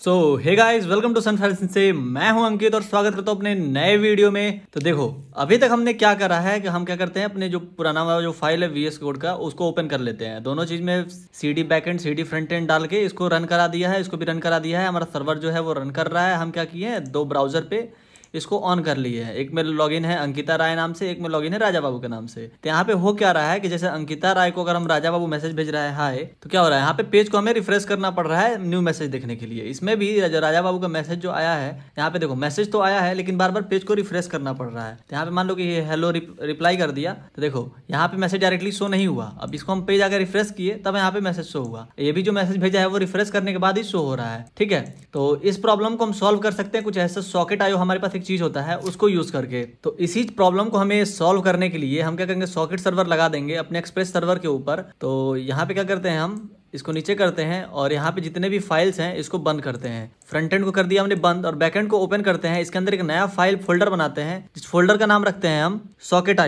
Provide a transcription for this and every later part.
So hey guys, welcome to Sunfire से। मैं हूं अंकित और स्वागत करता हूं अपने नए वीडियो में। तो देखो, अभी तक हमने क्या करा है कि हम क्या करते हैं, अपने जो पुराना वाला जो फाइल है VS कोड का, उसको ओपन कर लेते हैं। दोनों चीज में CD backend CD front end डाल के इसको रन करा दिया है, इसको भी रन करा दिया है। हमारा सर्वर जो है वो रन कर रहा है। हम क्या किए हैं, दो ब्राउजर पे इसको ऑन कर लिए हैं। एक में लॉगिन है अंकिता राय नाम से, एक में लॉगिन है राजा बाबू के नाम से। तो यहाँ पे हो क्या रहा है कि जैसे अंकिता राय को अगर हम राजा बाबू मैसेज भेज रहा है हाय, तो क्या हो रहा है, यहाँ पे पेज को हमें रिफ्रेश करना पड़ रहा है न्यू मैसेज देखने के लिए। इसमें भी राजा बाबू का मैसेज जो आया है, यहाँ पे देखो मैसेज तो आया है लेकिन बार बार पेज को रिफ्रेश करना पड़ रहा है। तो यहाँ पे मान लो कि ये हेलो रिप्लाई कर दिया, तो देखो यहाँ पे मैसेज डायरेक्टली शो नहीं हुआ। अब इसको हम पेज आकर रिफ्रेश किए तब यहाँ पे मैसेज शो हुआ। ये भी जो मैसेज भेजा है वो रिफ्रेश करने के बाद ही शो हो रहा है। ठीक है, तो इस प्रॉब्लम को हम सॉल्व कर सकते हैं। कुछ ऐसा सॉकेट आयो हमारे पास एक चीज होता है, उसको यूज करके। तो इसी प्रॉब्लम को हमें सॉल्व करने के लिए हम क्या करेंगे, सॉकेट सर्वर लगा देंगे अपने एक्सप्रेस सर्वर के ऊपर। तो यहाँ पे क्या करते हैं, हम इसको नीचे करते हैं और यहाँ पे जितने भी फाइल्स हैं इसको बंद करते हैं। फ्रंट एंड को कर दिया हमने बंद और बैक एंड को ओपन करते हैं। इसके अंदर एक नया फाइल फोल्डर बनाते हैं, जिस फोल्डर का नाम रखते हैं हम सॉकेट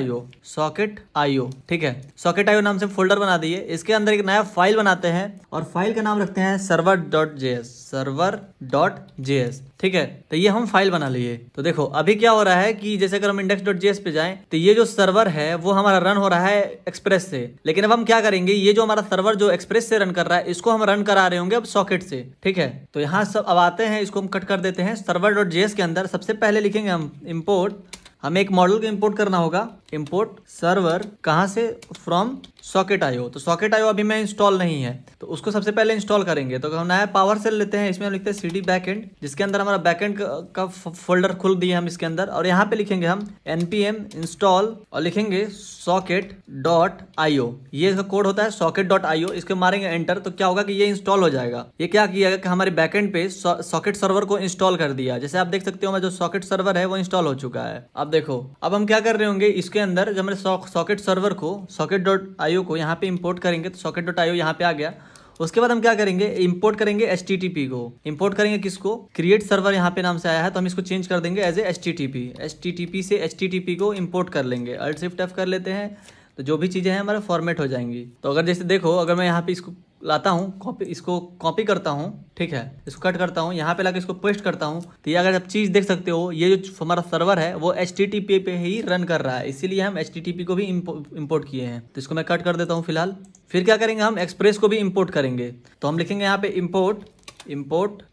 आईओ। ठीक है, सॉकेट आईओ नाम से फोल्डर बना दिए। इसके अंदर एक नया फाइल बनाते हैं और फाइल का नाम रखते हैं server.js। ठीक है, तो ये हम फाइल बना लिए। तो देखो अभी क्या हो रहा है कि जैसे अगर हम index.js पे जाएं तो ये जो सर्वर है वो हमारा रन हो रहा है एक्सप्रेस से। लेकिन अब हम क्या करेंगे, ये जो हमारा सर्वर जो एक्सप्रेस से रन कर रहा है इसको हम रन करा रहे होंगे अब सॉकेट से। ठीक है, तो यहाँ सब अब आते हैं, इसको हम कट कर देते हैं। server.js के अंदर सबसे पहले लिखेंगे हम इंपोर्ट, हमें एक मॉडल को इंपोर्ट करना होगा। इंपोर्ट सर्वर कहाँ से, फ्रॉम सॉकेट आईओ। तो सॉकेट आईओ अभी में इंस्टॉल नहीं है तो उसको सबसे पहले इंस्टॉल करेंगे। तो हम नया पावर सेल लेते हैं, इसमें हम लिखते हैं CD बैकएंड, जिसके अंदर हमारा बैकएंड का फोल्डर खुल दिया हम इसके अंदर। और यहाँ पे लिखेंगे हम npm इंस्टॉल और लिखेंगे socket.io। ये इसका कोड होता है socket.io। इसके मारेंगे एंटर तो क्या होगा कि ये इंस्टॉल हो जाएगा। ये क्या किया कि हमारे बैकएंड पे सॉकेट सर्वर को इंस्टॉल कर दिया। जैसे आप देख सकते हो, जो सॉकेट सर्वर है वो इंस्टॉल हो चुका है। अब देखो, अब हम क्या कर रहे होंगे, इसके अंदर जब हमारे सॉकेट सर्वर को socket.io को यहाँ पे इंपोर्ट करेंगे तो socket.io यहाँ पे आ गया। उसके बाद हम क्या करेंगे, इंपोर्ट करेंगे HTTP को। इंपोर्ट करेंगे किसको, क्रिएट सर्वर यहाँ पे नाम से आया है तो हम इसको चेंज कर देंगे एज ए HTTP से HTTP को इंपोर्ट कर लेंगे। Alt Shift F कर लेते हैं तो जो भी चीज़ें हैं हमारे फॉर्मेट हो जाएंगी। तो अगर जैसे देखो, अगर मैं यहाँ पे इसको लाता हूँ, इसको कॉपी करता हूँ, ठीक है, इसको कट करता हूँ, यहाँ पे लाके इसको पेस्ट करता हूँ, तो ये अगर आप चीज़ देख सकते हो, ये जो हमारा सर्वर है वो HTTP पे ही रन कर रहा है, इसीलिए हम HTTP को भी इंपोर्ट किए हैं। तो इसको मैं कट कर देता हूँ फिलहाल। फिर क्या करेंगे, हम एक्सप्रेस को भी इंपोर्ट करेंगे। तो हम लिखेंगे यहाँ पे इंपोर्ट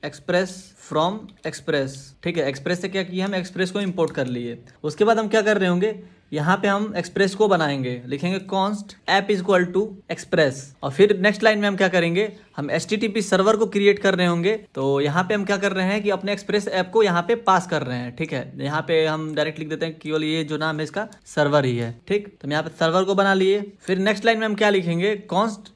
एक्सप्रेस फ्रॉम एक्सप्रेस। ठीक है, एक्सप्रेस से क्या किया, हम एक्सप्रेस को इंपोर्ट कर लिए। उसके बाद हम क्या कर रहे होंगे, यहाँ पे हम एक्सप्रेस को बनाएंगे, लिखेंगे const app equal to express. और फिर नेक्स्ट लाइन में हम क्या करेंगे, हम HTTP सर्वर को क्रिएट कर रहे होंगे। तो यहाँ पे हम क्या कर रहे हैं कि अपने एक्सप्रेस ऐप को यहाँ पे पास कर रहे हैं। ठीक है, यहाँ पे हम डायरेक्ट लिख देते हैं केवल ये जो नाम है इसका सर्वर ही है। ठीक, तो हम यहाँ पे सर्वर को बना लिए। फिर नेक्स्ट लाइन में हम क्या लिखेंगे, const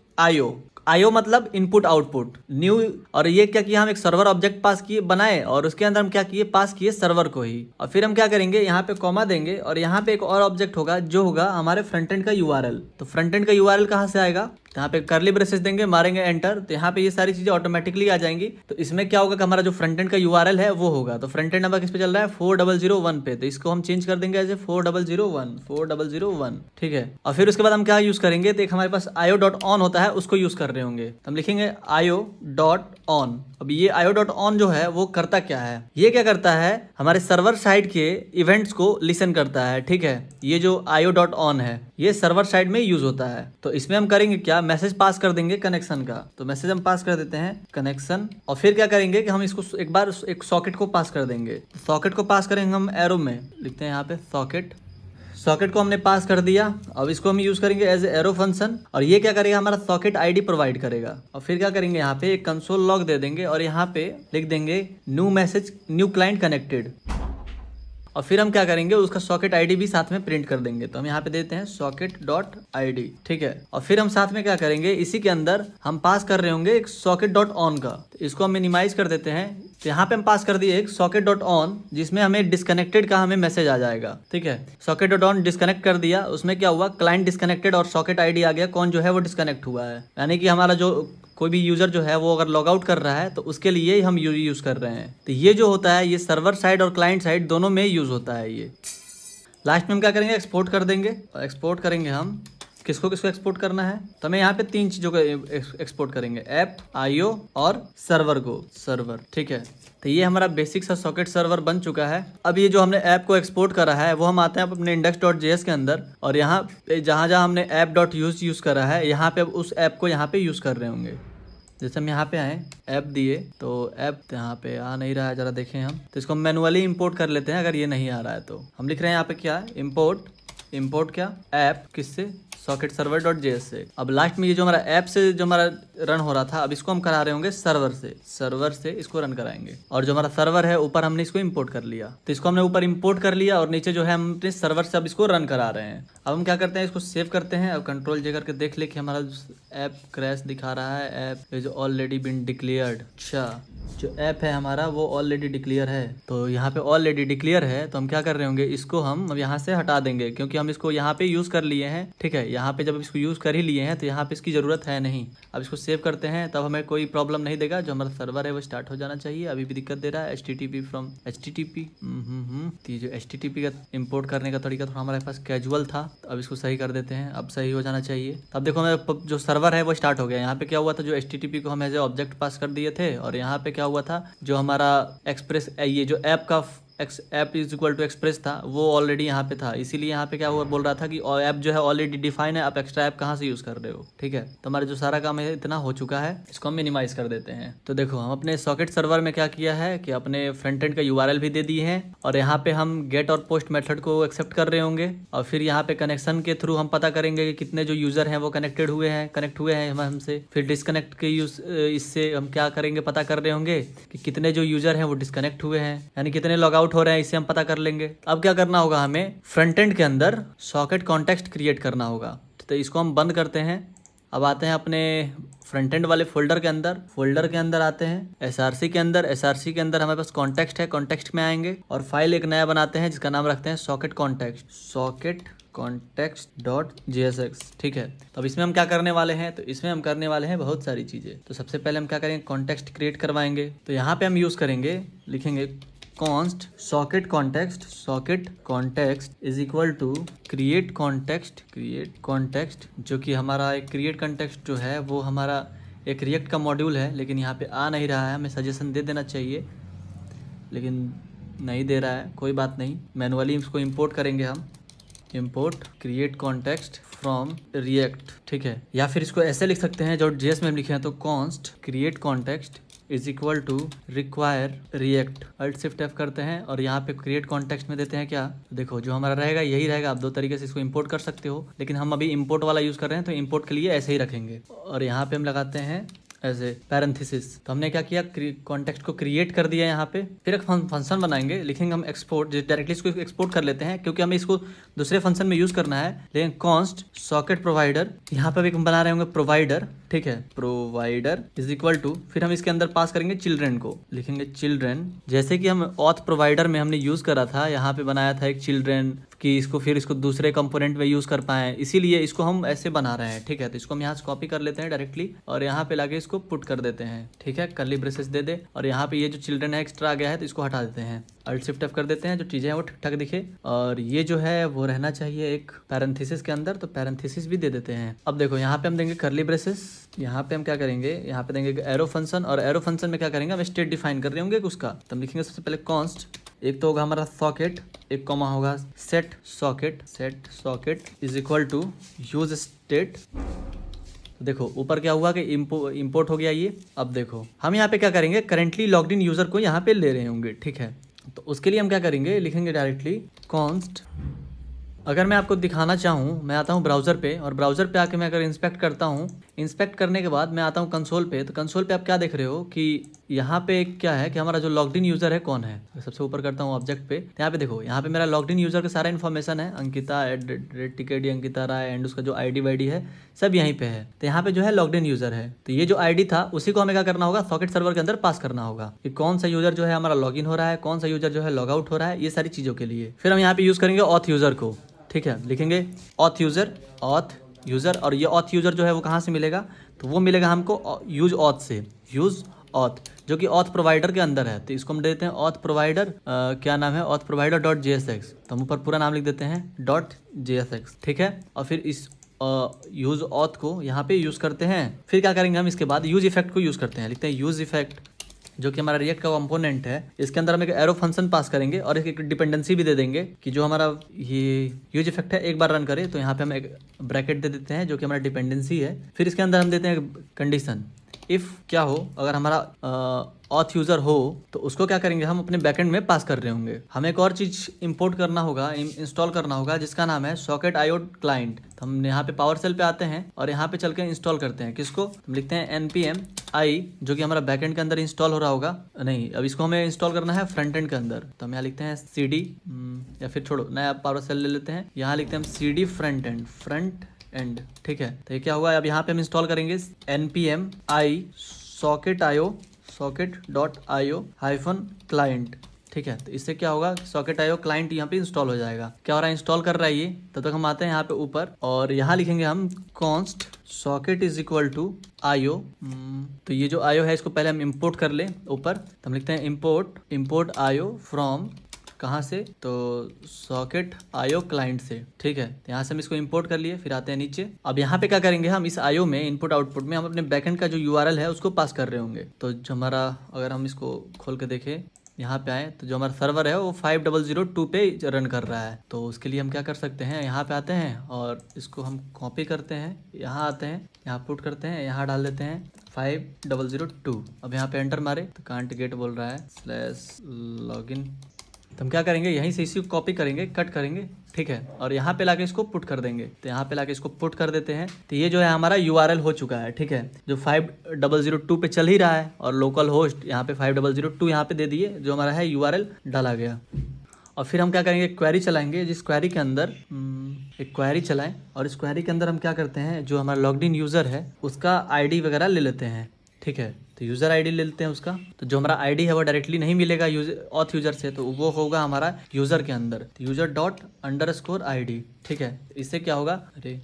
IO मतलब इनपुट आउटपुट न्यू। और ये क्या किया, हम एक सर्वर ऑब्जेक्ट पास किए बनाए और उसके अंदर हम क्या किए, पास किए सर्वर को ही। और फिर हम क्या करेंगे, यहाँ पे कॉमा देंगे और यहाँ पे एक और ऑब्जेक्ट होगा जो होगा हमारे फ्रंट एंड का URL। तो फ्रंट एंड का URL कहाँ से आएगा, यहाँ पे कर्ली ब्रेसेस देंगे, मारेंगे एंटर, तो यहाँ पे ये सारी चीजें ऑटोमेटिकली आ जाएंगी। तो इसमें क्या होगा कि हमारा जो फ्रंट एंड का URL है वो होगा। तो फ्रंट एंड नंबर किस पे चल रहा है, 4001 पे, तो इसको हम चेंज कर देंगे एज ए 4001। ठीक है, और फिर उसके बाद हम क्या यूज करेंगे, तो एक हमारे पास io.on होता है, उसको यूज कर रहे होंगे। तो हम लिखेंगे io.on। अब ये io.on जो है वो करता क्या है, ये क्या करता है, हमारे सर्वर साइड के इवेंट्स को लिसन करता है। ठीक है, ये जो io.on है ये सर्वर साइड में यूज होता है। तो इसमें हम करेंगे क्या, मैसेज पास कर देंगे कनेक्शन का। तो मैसेज हम पास कर देते हैं कनेक्शन। और फिर क्या करेंगे कि हम इसको एक बार एक सॉकेट को पास कर देंगे। तो सॉकेट को पास करेंगे हम एरो में, लिखते हैं यहाँ पे सॉकेट को हमने पास कर दिया। अब इसको हम यूज करेंगे एज एरो फंक्शन और ये क्या करेगा, हमारा सॉकेट ID प्रोवाइड करेगा। और फिर क्या करेंगे, यहाँ पे एक कंसोल लॉग दे देंगे और यहाँ पे लिख देंगे new message new client connected. और फिर हम क्या करेंगे, उसका सॉकेट ID भी साथ में प्रिंट कर देंगे। तो हम यहाँ पे देते हैं socket.id। ठीक है, और फिर हम साथ में क्या करेंगे, इसी के अंदर हम पास कर रहे होंगे एक socket.on का। तो इसको हम मिनिमाइज कर देते हैं। तो यहाँ पे हम पास कर दिए एक socket.on, जिसमें हमें डिस्कनेक्टेड का हमें मैसेज आ जाएगा। ठीक है, socket.on डिस्कनेक्ट कर दिया, उसमें क्या हुआ, क्लाइंट डिस्कनेक्टेड और सॉकेट ID आ गया, कौन जो है वो डिस्कनेक्ट हुआ है। यानी कि हमारा जो कोई भी यूजर जो है वो अगर लॉग आउट कर रहा है तो उसके लिए हम यूज कर रहे हैं। तो ये जो होता है ये सर्वर साइड और क्लाइंट साइड दोनों में यूज होता है। ये लास्ट में हम क्या करेंगे, एक्सपोर्ट कर देंगे। एक्सपोर्ट करेंगे हम किसको किसको एक्सपोर्ट करना है, तो हमें यहाँ पे 3 चीजों को एक्सपोर्ट करेंगे, ऐप, आईओ और सर्वर को, सर्वर। ठीक है, तो ये हमारा बेसिक सा सॉकेट सर्वर बन चुका है। अब ये जो हमने ऐप को एक्सपोर्ट करा है वो हम आते हैं अपने index.js के अंदर, और यहाँ पे जहाँ जहाँ हमने app.use यूज़ करा है यहाँ पे अब उस ऐप को यहाँ पे यूज़ कर रहे होंगे। जैसे हम यहाँ पे आए, ऐप दिए, तो ऐप यहाँ पे आ नहीं रहा है, ज़रा देखें हम, तो इसको मैनुअली इंपोर्ट कर लेते हैं। अगर ये नहीं आ रहा है तो हम लिख रहे हैं यहाँ पे क्या, इंपोर्ट क्या, ऐप किससे, सॉकेट सर्वर डॉट जेएस से। अब लास्ट में ये जो हमारा ऐप से जो हमारा रन हो रहा था, अब इसको हम करा रहे होंगे सर्वर से इसको रन कराएंगे। और जो हमारा सर्वर है ऊपर हमने इसको इंपोर्ट कर लिया, तो इसको हमने ऊपर इंपोर्ट कर लिया और नीचे जो है हम अपने सर्वर से अब इसको रन करा रहे हैं। अब हम क्या करते हैं, इसको सेव करते हैं। अब कंट्रोल जे करके देख ले कि हमारा ऐप क्रैश दिखा रहा है, app is already been declared. अच्छा, जो ऐप है हमारा वो ऑलरेडी डिक्लेयर है, तो यहाँ पे ऑलरेडी डिक्लेयर है, तो हम क्या कर रहे होंगे, इसको हम अब यहाँ से हटा देंगे, क्योंकि हम इसको यहाँ पे यूज़ कर लिए हैं। ठीक है, यहाँ पे जब इसको यूज़ कर ही लिए हैं तो यहाँ पे इसकी ज़रूरत है नहीं। अब इसको सेव करते हैं, तब हमें कोई प्रॉब्लम नहीं देगा। जो हमारा सर्वर है वो स्टार्ट हो जाना चाहिए। अभी भी दिक्कत दे रहा है, HTTP फ्रॉम HTTP। तो ये जो HTTP का इंपोर्ट करने का तरीका थोड़ा हमारे पास कैजुअल था, तो अब इसको सही कर देते हैं। अब सही हो जाना चाहिए। अब देखो हमारा जो सर्वर है वो स्टार्ट हो गया। यहाँ पे क्या हुआ था, जो HTTP को हम एज ए ऑब्जेक्ट पास कर दिए थे, और यहाँ पे क्या हुआ था, जो हमारा एक्सप्रेस, ये जो ऐप का app is equal to express था, वो ऑलरेडी यहाँ पे था। इसीलिए यहाँ पे क्या हुआ, बोल रहा था कि ऐप जो है ऑलरेडी डिफाइन है, आप एक्स्ट्रा ऐप कहाँ से यूज़ कर रहे हो। ठीक है, तो हमारा जो सारा काम है इतना हो चुका है, इसको हम मिनिमाइज कर देते हैं। तो देखो हम अपने सॉकेट सर्वर में क्या किया है कि अपने फ्रंट एंड का URL भी दे दिए हैं, और यहाँ पे हम गेट और पोस्ट मेथड को एक्सेप्ट कर रहे होंगे, और फिर यहाँ पे कनेक्शन के थ्रू हम पता करेंगे कि कितने जो यूज़र हैं वो कनेक्ट हुए हैं हमसे। फिर डिस्कनेक्ट के इससे हम क्या करेंगे, पता कर रहे होंगे कि कितने जो यूज़र हैं वो डिस्कनेक्ट हुए हैं, यानी कितने लॉग आउट हो रहे हैं, इससे हम पता कर लेंगे। अब क्या करना होगा, हमें फ्रंट एंड के अंदर सॉकेट कॉन्टेक्स्ट क्रिएट करना होगा। तो इसको हम बंद करते हैं। अब आते हैं अपने फ्रंट एंड वाले फोल्डर के अंदर आते हैं, SRC के अंदर हमारे पास कॉन्टेक्स्ट है, कॉन्टेक्स्ट में आएंगे और फाइल एक नया बनाते हैं जिसका नाम रखते हैं सॉकेट कॉन्टेक्स्ट डॉट JSX। ठीक है, तो अब इसमें हम क्या करने वाले हैं, तो इसमें हम करने वाले हैं बहुत सारी चीज़ें। तो सबसे पहले हम क्या करेंगे, कॉन्टेक्स्ट क्रिएट करवाएंगे। तो यहाँ पे हम यूज़ करेंगे, लिखेंगे const socket context is equal to create context, जो कि हमारा एक क्रिएट कॉन्टेक्स्ट जो है वो हमारा एक रिएक्ट का मॉड्यूल है, लेकिन यहाँ पे आ नहीं रहा है। हमें सजेशन दे देना चाहिए, लेकिन नहीं दे रहा है, कोई बात नहीं। मैनुअली इसको इंपोर्ट करेंगे हम, import create context from react. ठीक है, या फिर इसको ऐसे लिख सकते हैं जो JS में हम लिखे हैं, तो const create context is equal to require react. Alt shift F करते हैं और यहाँ पे क्रिएट कॉन्टेक्स्ट में देते हैं क्या, देखो जो हमारा रहेगा यही रहेगा। आप दो तरीके से इसको इंपोर्ट कर सकते हो, लेकिन हम अभी इंपोर्ट वाला यूज़ कर रहे हैं, तो इंपोर्ट के लिए ऐसे ही रखेंगे। और यहाँ पे हम लगाते हैं ऐसे पैरेंथेसिस। तो हमने क्या किया, कॉन्टेक्स्ट को क्रिएट कर दिया यहाँ पे। फिर एक फंक्शन बनाएंगे, लिखेंगे हम एक्सपोर्ट, डायरेक्टली इसको एक्सपोर्ट कर लेते हैं क्योंकि हमें इसको दूसरे फंक्शन में यूज़ करना है। लेकिन कॉन्स्ट सॉकेट प्रोवाइडर, यहाँ पे भी हम बना रहे होंगे प्रोवाइडर। ठीक है, प्रोवाइडर इज इक्वल टू, फिर हम इसके अंदर पास करेंगे चिल्ड्रेन को, लिखेंगे चिल्ड्रेन, जैसे कि हम ऑथ प्रोवाइडर में हमने यूज़ करा था, यहाँ पे बनाया था एक चिल्ड्रेन कि इसको फिर इसको दूसरे कंपोनेंट में यूज़ कर पाएँ, इसीलिए इसको हम ऐसे बना रहे हैं। ठीक है, तो इसको हम यहाँ से कॉपी कर लेते हैं डायरेक्टली और यहाँ पे लाके इसको पुट कर देते हैं। ठीक है, कर्ली ब्रेसेस दे दे, और यहाँ पे ये जो चिल्ड्रेन है एक्स्ट्रा आ गया है तो इसको हटा देते हैं। अल्ट शिफ्ट F कर देते हैं, जो चीज़ें हैं वो ठीक ठाक दिखे, और ये जो है वो रहना चाहिए एक पैरेंथेसिस के अंदर, तो पैरेंथेसिस भी दे देते हैं। अब देखो यहाँ पे हम देंगे कर्ली ब्रेसेस, यहाँ पे हम क्या करेंगे, यहाँ पे देंगे एरो फंक्शन, और एरो फंक्शन में क्या करेंगे, हम स्टेट डिफाइन कर रहे होंगे उसका। तो हम लिखेंगे सबसे पहले कॉन्स्ट, एक तो होगा हमारा सॉकेट, एक कॉमा होगा set socket is equal to use state. देखो ऊपर क्या हुआ कि इंपोर्ट हो गया ये। अब देखो हम यहाँ पे क्या करेंगे, करेंटली लॉग्ड इन यूजर को यहाँ पे ले रहे होंगे। ठीक है, तो उसके लिए हम क्या करेंगे, लिखेंगे डायरेक्टली कॉन्स्ट। अगर मैं आपको दिखाना चाहूँ, मैं आता हूँ ब्राउज़र पे, और ब्राउज़र पे आके मैं अगर इंस्पेक्ट करता हूँ, इंस्पेक्ट करने के बाद मैं आता हूँ कंसोल पे, तो कंसोल पे आप क्या देख रहे हो कि यहाँ पे क्या है कि हमारा जो लॉग्ड इन यूज़र है कौन है। सबसे ऊपर करता हूँ ऑब्जेक्ट पे, तो यहाँ पे देखो, यहाँ पे मेरा लॉग्ड इन यूज़र का सारा इन्फॉर्मेशन है, अंकिता @TKD अंकिता राय, एंड उसका जो ID वाईडी है सब यहीं पे है। तो यहाँ पे जो है लॉग्ड इन यूज़र है, तो ये जो ID था उसी को हमें क्या करना होगा, सॉकेट सर्वर के अंदर पास करना होगा कि कौन सा यूज़र जो है हमारा लॉग इन हो रहा है, कौन सा यूज़र जो है लॉग आउट हो रहा है, ये सारी चीज़ों के लिए। फिर हम यहाँ पे यूज़ करेंगे ऑथ यूज़र को। ठीक है, लिखेंगे ऑथ यूज़र, और ये ऑथ यूज़र जो है वो कहाँ से मिलेगा, तो वो मिलेगा हमको यूज ऑथ से, यूज ऑथ, जो कि ऑथ प्रोवाइडर के अंदर है। तो इसको हम देते हैं ऑथ प्रोवाइडर, क्या नाम है, ऑथ प्रोवाइडर डॉट JSX। तो हम ऊपर पूरा नाम लिख देते हैं .JSX। ठीक है, और फिर यूज ऑथ को यहाँ पे यूज़ करते हैं। फिर क्या करेंगे हम इसके बाद यूज इफेक्ट को यूज़ करते हैं, लिखते हैं यूज इफेक्ट जो कि हमारा रिएक्ट का कंपोनेंट है। इसके अंदर हम एक एरो फंक्शन पास करेंगे और एक डिपेंडेंसी भी दे देंगे कि जो हमारा ये यूज इफेक्ट है एक बार रन करे तो यहाँ पे हम एक ब्रैकेट दे देते हैं जो कि हमारा डिपेंडेंसी है। फिर इसके अंदर हम देते हैं कंडीशन इफ़ क्या हो, अगर हमारा ऑथ यूज़र हो तो उसको क्या करेंगे हम अपने बैकएंड में पास कर रहे होंगे। हमें एक और चीज़ इंपोर्ट करना होगा, इंस्टॉल करना होगा जिसका नाम है सॉकेट आईओ क्लाइंट। तो हम यहाँ पे पावर सेल पे आते हैं और यहाँ पे चल के इंस्टॉल करते हैं किसको, हम लिखते हैं npm i जो कि हमारा बैकएंड के अंदर इंस्टॉल हो रहा होगा। नहीं, अब इसको हमें इंस्टॉल करना है फ्रंट एंड के अंदर, तो हम यहाँ लिखते हैं cd या फिर छोड़ो नया पावर सेल ले लेते हैं, यहाँ लिखते हैं हम cd फ्रंट एंड। ठीक है, तो ये क्या हुआ, अब यहाँ पे हम इंस्टॉल करेंगे npm i socket.io -client। ठीक है, तो इससे क्या होगा, सॉकेट आईओ क्लाइंट यहाँ पे इंस्टॉल हो जाएगा। क्या हो रहा है, इंस्टॉल कर रहा है ये। तब तक हम आते हैं यहाँ पे ऊपर और यहाँ लिखेंगे हम const socket is equal to IO. तो ये जो आईओ है इसको पहले हम इंपोर्ट कर लें ऊपर, तो हम लिखते हैं इंपोर्ट आईओ फ्रॉम कहाँ से, तो सॉकेट आईओ क्लाइंट से। ठीक है, तो यहाँ से हम इसको इंपोर्ट कर लिए। फिर आते हैं नीचे, अब यहाँ पे क्या करेंगे हम इस आईओ में इनपुट आउटपुट में हम अपने बैकएंड का जो यूआरएल है उसको पास कर रहे होंगे। तो जो हमारा, अगर हम इसको खोल के देखें यहाँ पे आए तो जो हमारा सर्वर है वो 5002 पे रन कर रहा है। तो उसके लिए हम क्या कर सकते हैं, यहाँ पे आते हैं और इसको हम कॉपी करते हैं, यहाँ आते हैं, यहाँ पुट करते हैं, यहाँ डाल देते हैं 5002। अब यहाँ पे एंटर मारे तो कांट गेट बोल रहा है /login। तो हम क्या करेंगे, यहीं से इसी को कॉपी करेंगे, कट करेंगे। ठीक है, और यहाँ पे लाके इसको पुट कर देंगे। तो यहाँ पे लाके इसको पुट कर देते हैं। तो ये जो है हमारा यूआरएल हो चुका है। ठीक है, जो 5002 पे चल ही रहा है और लोकल होस्ट यहाँ पे 5002 यहाँ पे दे दिए, जो हमारा है यूआरएल डाला गया। और फिर हम क्या करेंगे, क्वेरी चलाएंगे, जिस क्वेरी के अंदर एक क्वेरी चलाएं और इस क्वेरी के अंदर हम क्या करते हैं, जो हमारा लॉग्ड इन यूज़र है उसका आईडी वगैरह ले लेते हैं। ठीक है, तो यूज़र आईडी ले लेते हैं उसका। तो जो हमारा आईडी है वो डायरेक्टली नहीं मिलेगा ऑथ यूज़र से, तो वो होगा हमारा यूज़र के अंदर, तो user._id। ठीक है, इससे क्या होगा,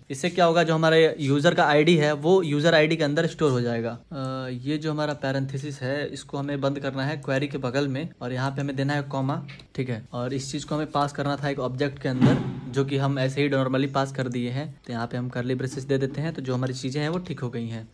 इससे क्या होगा, जो हमारे यूज़र का आईडी है वो यूज़र आईडी के अंदर स्टोर हो जाएगा। ये जो हमारा पैरेंथेसिस है इसको हमें बंद करना है क्वेरी के बगल में और यहाँ पे हमें देना है कॉमा। ठीक है, और इस चीज़ को हमें पास करना था एक ऑब्जेक्ट के अंदर, जो कि हम ऐसे ही नॉर्मली पास कर दिए हैं। तो यहाँ पे हम कर्ली ब्रेसेस दे देते हैं, तो जो हमारी चीज़ें हैं वो ठीक हो गई हैं।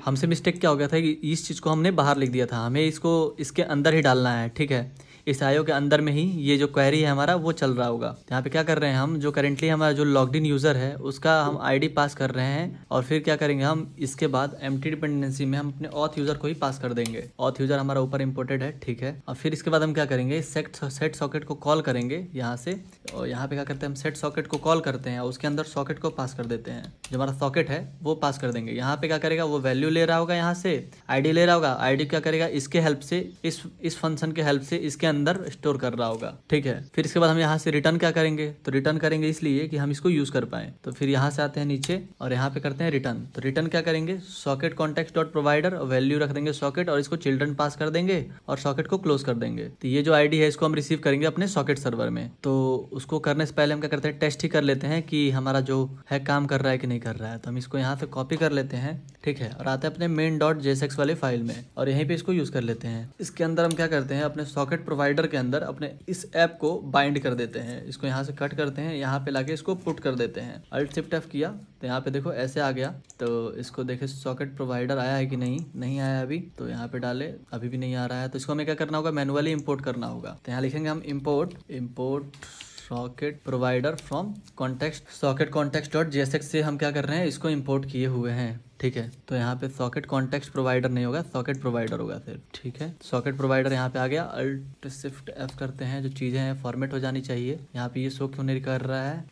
हमसे मिस्टेक क्या हो गया था कि इस चीज़ को हमने बाहर लिख दिया था, हमें इसको इसके अंदर ही डालना है। ठीक है, इस आईओ के अंदर में ही ये जो क्वेरी है हमारा वो चल रहा होगा। यहाँ पे क्या कर रहे हैं हम, जो करेंटली हमारा जो लॉग्ड इन यूज़र है उसका हम आईडी पास कर रहे हैं और फिर क्या करेंगे हम, इसके बाद एम्प्टी डिपेंडेंसी में हम अपने ऑथ यूज़र को ही पास कर देंगे। ऑथ यूज़र हमारा ऊपर इंपोर्टेड है। ठीक है, और फिर इसके बाद हम क्या करेंगे, सेट सॉकेट को कॉल करेंगे यहाँ से, और यहाँ पे क्या करते हैं हम, सेट सॉकेट को कॉल करते हैं और उसके अंदर सॉकेट को पास कर देते हैं। जो हमारा सॉकेट है वो पास कर देंगे। यहाँ पे क्या करेगा, वो वैल्यू ले रहा होगा, यहाँ से आईडी ले रहा होगा, आईडी क्या करेगा, इसके हेल्प से, इस फंक्शन के हेल्प से इसके अंदर स्टोर कर रहा होगा। ठीक है, फिर इसके बाद हम यहाँ से रिटर्न क्या करेंगे, तो रिटर्न करेंगे इसलिए कि हम इसको यूज कर पाए। तो फिर यहाँ से आते हैं नीचे और यहाँ पे करते हैं रिटर्न। तो रिटर्न क्या करेंगे, socket context dot provider, value रख देंगे सॉकेट और इसको चिल्ड्रन पास कर देंगे और सॉकेट को क्लोज कर देंगे। तो ये जो आईडी है इसको हम रिसीव करेंगे अपने सॉकेट सर्वर में। तो उसको करने से पहले हम क्या करते हैं, टेस्ट ही कर लेते हैं कि हमारा जो है काम कर रहा है कि नहीं कर रहा है। तो हम इसको यहाँ से कॉपी कर लेते हैं। ठीक है, और आते हैं अपने main.jsx वाले फाइल में और यहीं पे इसको यूज कर लेते हैं। इसके अंदर हम क्या करते हैं, अपने सॉकेट प्रोवाइडर के अंदर अपने इस ऐप को बाइंड कर देते हैं। इसको यहाँ से कट करते हैं, यहाँ पे लाके इसको पुट कर देते हैं। अल्ट शिफ्ट एफ किया तो यहाँ पे देखो ऐसे आ गया। तो इसको देखे सॉकेट प्रोवाइडर आया है कि नहीं आया अभी, तो यहाँ पे डाले, अभी भी नहीं आ रहा है। तो इसको हमें क्या करना होगा, मैनुअली इंपोर्ट करना होगा। तो यहाँ लिखेंगे हम import socket provider from context, socket context dot JSX से हम क्या कर रहे हैं, इसको इंपोर्ट किए हुए हैं। ठीक है, तो यहाँ पे सॉकेट कॉन्टेक्स्ट प्रोवाइडर नहीं होगा, सॉकेट प्रोवाइडर होगा सिर्फ। ठीक है, सॉकेट प्रोवाइडर यहाँ पे आ गया। अल्ट शिफ्ट एफ करते हैं, जो चीज़ें हैं फॉर्मेट हो जानी चाहिए। यहाँ पे ये शो क्यों नहीं कर रहा है,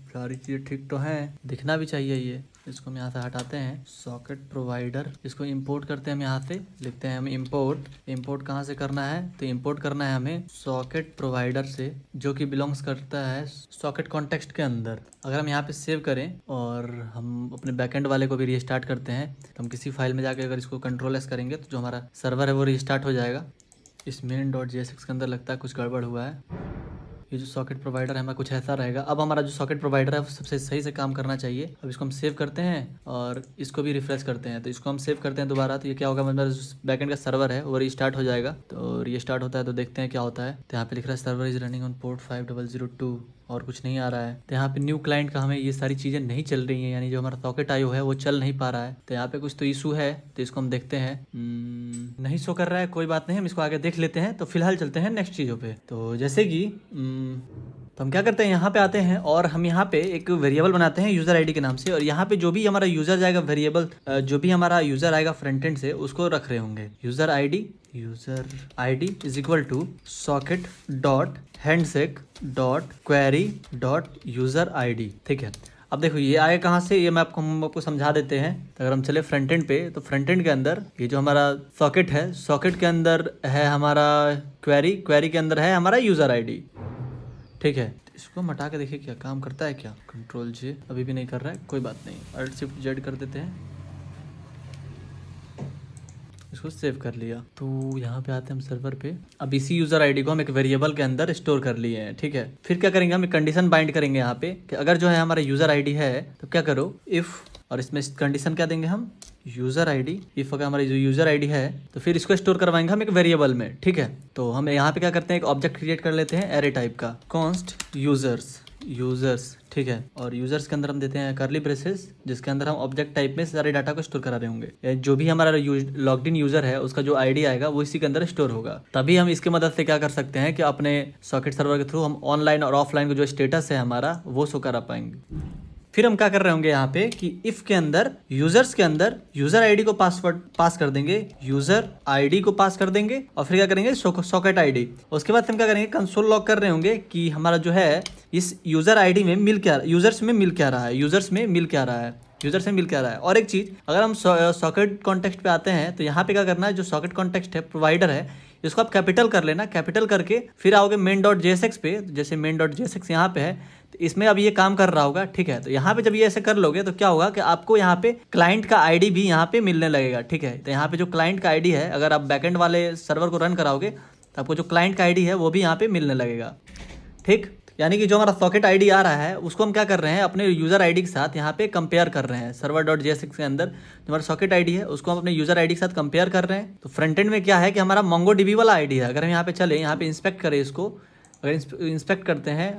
सारी चीज़ें ठीक तो हैं, दिखना भी चाहिए ये। इसको हम यहाँ से हटाते हैं, सॉकेट प्रोवाइडर, इसको इंपोर्ट करते हैं हम यहाँ से, लिखते हैं हम इंपोर्ट कहाँ से करना है, तो इंपोर्ट करना है हमें सॉकेट प्रोवाइडर से, जो कि बिलोंग्स करता है सॉकेट कॉन्टेक्स्ट के अंदर। अगर हम यहाँ पे सेव करें और हम अपने बैकएंड वाले को भी रीस्टार्ट करते हैं, तो हम किसी फाइल में जाकर अगर इसको Ctrl+S करेंगे तो जो हमारा सर्वर है वो रीस्टार्ट हो जाएगा। इस main.jsx के अंदर लगता है कुछ गड़बड़ हुआ है। ये जो सॉकेट प्रोवाइडर है हमारा कुछ ऐसा रहेगा। अब हमारा जो सॉकेट प्रोवाइडर है वो सबसे सही से काम करना चाहिए। अब इसको हम सेव करते हैं और इसको भी रिफ्रेश करते हैं। तो इसको हम सेव करते हैं दोबारा, तो ये क्या होगा, हमारा जो बैकएंड का सर्वर है वो रीस्टार्ट हो जाएगा। तो रीस्टार्ट होता है तो देखते हैं क्या होता है। तो यहाँ पे लिख रहा है server is running on port 5002। और कुछ नहीं आ रहा है। तो यहाँ पे न्यू क्लाइंट का हमें ये सारी चीज़ें नहीं चल रही हैं, यानी जो हमारा सॉकेट आईओ है वो चल नहीं पा रहा है। तो यहाँ पे कुछ तो इशू है, तो इसको हम देखते हैं। नहीं शो कर रहा है, कोई बात नहीं, हम इसको आगे देख लेते हैं। तो फिलहाल चलते हैं नेक्स्ट चीज़ों पे। तो जैसे कि तो हम क्या करते हैं, यहाँ पे आते हैं और हम यहाँ पे एक वेरिएबल बनाते हैं यूज़र आईडी के नाम से। और यहाँ पे जो भी हमारा यूज़र जाएगा वेरिएबल, जो भी हमारा यूज़र आएगा फ्रंट एंड से, उसको रख रहे होंगे user ID is equal to socket dot handshake dot query dot user ID. ठीक है, अब देखो ये आए कहाँ से, ये हम आपको समझा देते हैं। तो अगर हम चले फ्रंट एंड पे, तो फ्रंट एंड के अंदर ये जो हमारा सॉकेट है, सॉकेट के अंदर है हमारा क्वेरी के अंदर है हमारा यूज़र आईडी। ठीक है, तो इसको हम हटा के देखिए क्या काम करता है। क्या कंट्रोल जे अभी भी नहीं कर रहा है, कोई बात नहीं, अल्ट शिफ्ट जेड कर देते हैं, इसको सेव कर लिया। तो यहाँ पे आते हैं हम सर्वर पे। अब इसी यूज़र आईडी को हम एक वेरिएबल के अंदर स्टोर कर लिए हैं। ठीक है, फिर क्या करेंगे, हम एक कंडीशन बाइंड करेंगे यहाँ पे कि अगर जो है हमारा यूज़र आईडी है तो क्या करो इफ़, और इसमें कंडीशन क्या देंगे हम, यूज़र आईडी। इफ़ अगर हमारी जो यूज़र आईडी है तो फिर इसको स्टोर करवाएंगे हम एक वेरिएबल में। ठीक है, तो हम यहाँ पे क्या करते हैं, एक ऑब्जेक्ट क्रिएट कर लेते हैं एरे टाइप का, कॉन्स्ट यूजर्स। ठीक है, और यूजर्स के अंदर हम देते हैं कर्ली ब्रेसेस, जिसके अंदर हम ऑब्जेक्ट टाइप में सारे डाटा को स्टोर करा रहे होंगे। जो भी हमारा लॉग्ड इन यूजर है उसका जो आईडी आएगा वो इसी के अंदर स्टोर होगा। तभी हम इसकी मदद से क्या कर सकते हैं कि अपने सॉकेट सर्वर के थ्रू हम ऑनलाइन और ऑफलाइन का जो स्टेटस है हमारा वो शो करा पाएंगे। फिर हम क्या कर रहे होंगे यहाँ पे कि इफ के अंदर यूजर्स के अंदर यूजर आईडी को पासवर्ड पास कर देंगे, यूजर आईडी को पास कर देंगे, और फिर क्या करेंगे सॉकेट आईडी। उसके बाद हम क्या करेंगे, कंसोल लॉग कर रहे होंगे कि हमारा जो है इस यूजर आईडी में यूजर्स में मिल क्या रहा है। और एक चीज, अगर हम सॉकेट कॉन्टेक्स्ट पे आते हैं तो यहाँ पे क्या करना है, जो सॉकेट कॉन्टेक्स्ट है प्रोवाइडर है, इसको आप कैपिटल कर लेना। कैपिटल करके फिर आओगे main.jsx पे, जैसे main.jsx यहाँ पे है, तो इसमें अब ये काम कर रहा होगा। ठीक है, तो यहाँ पे जब ये ऐसे कर लोगे तो क्या होगा कि आपको यहाँ पे क्लाइंट का आईडी भी यहाँ पे मिलने लगेगा। ठीक है, तो यहाँ पे जो क्लाइंट का आईडी है, अगर आप बैकएंड वाले सर्वर को रन कराओगे तो आपको जो क्लाइंट का आईडी है वो भी यहाँ पे मिलने लगेगा। ठीक, यानी कि जो हमारा सॉकेट आईडी आ रहा है उसको हम क्या कर रहे हैं, अपने यूज़र आईडी के साथ यहाँ पे कंपेयर कर रहे हैं। server.jsx के अंदर जो हमारा सॉकेट आईडी है उसको हम अपने यूज़र आईडी के साथ कंपेयर कर रहे हैं। तो फ्रंट एंड में क्या है कि हमारा MongoDB वाला आईडी है। अगर हम यहाँ पे चले, यहाँ पे इंस्पेक्ट करें इसको, अगर इंस्पेक्ट करते हैं,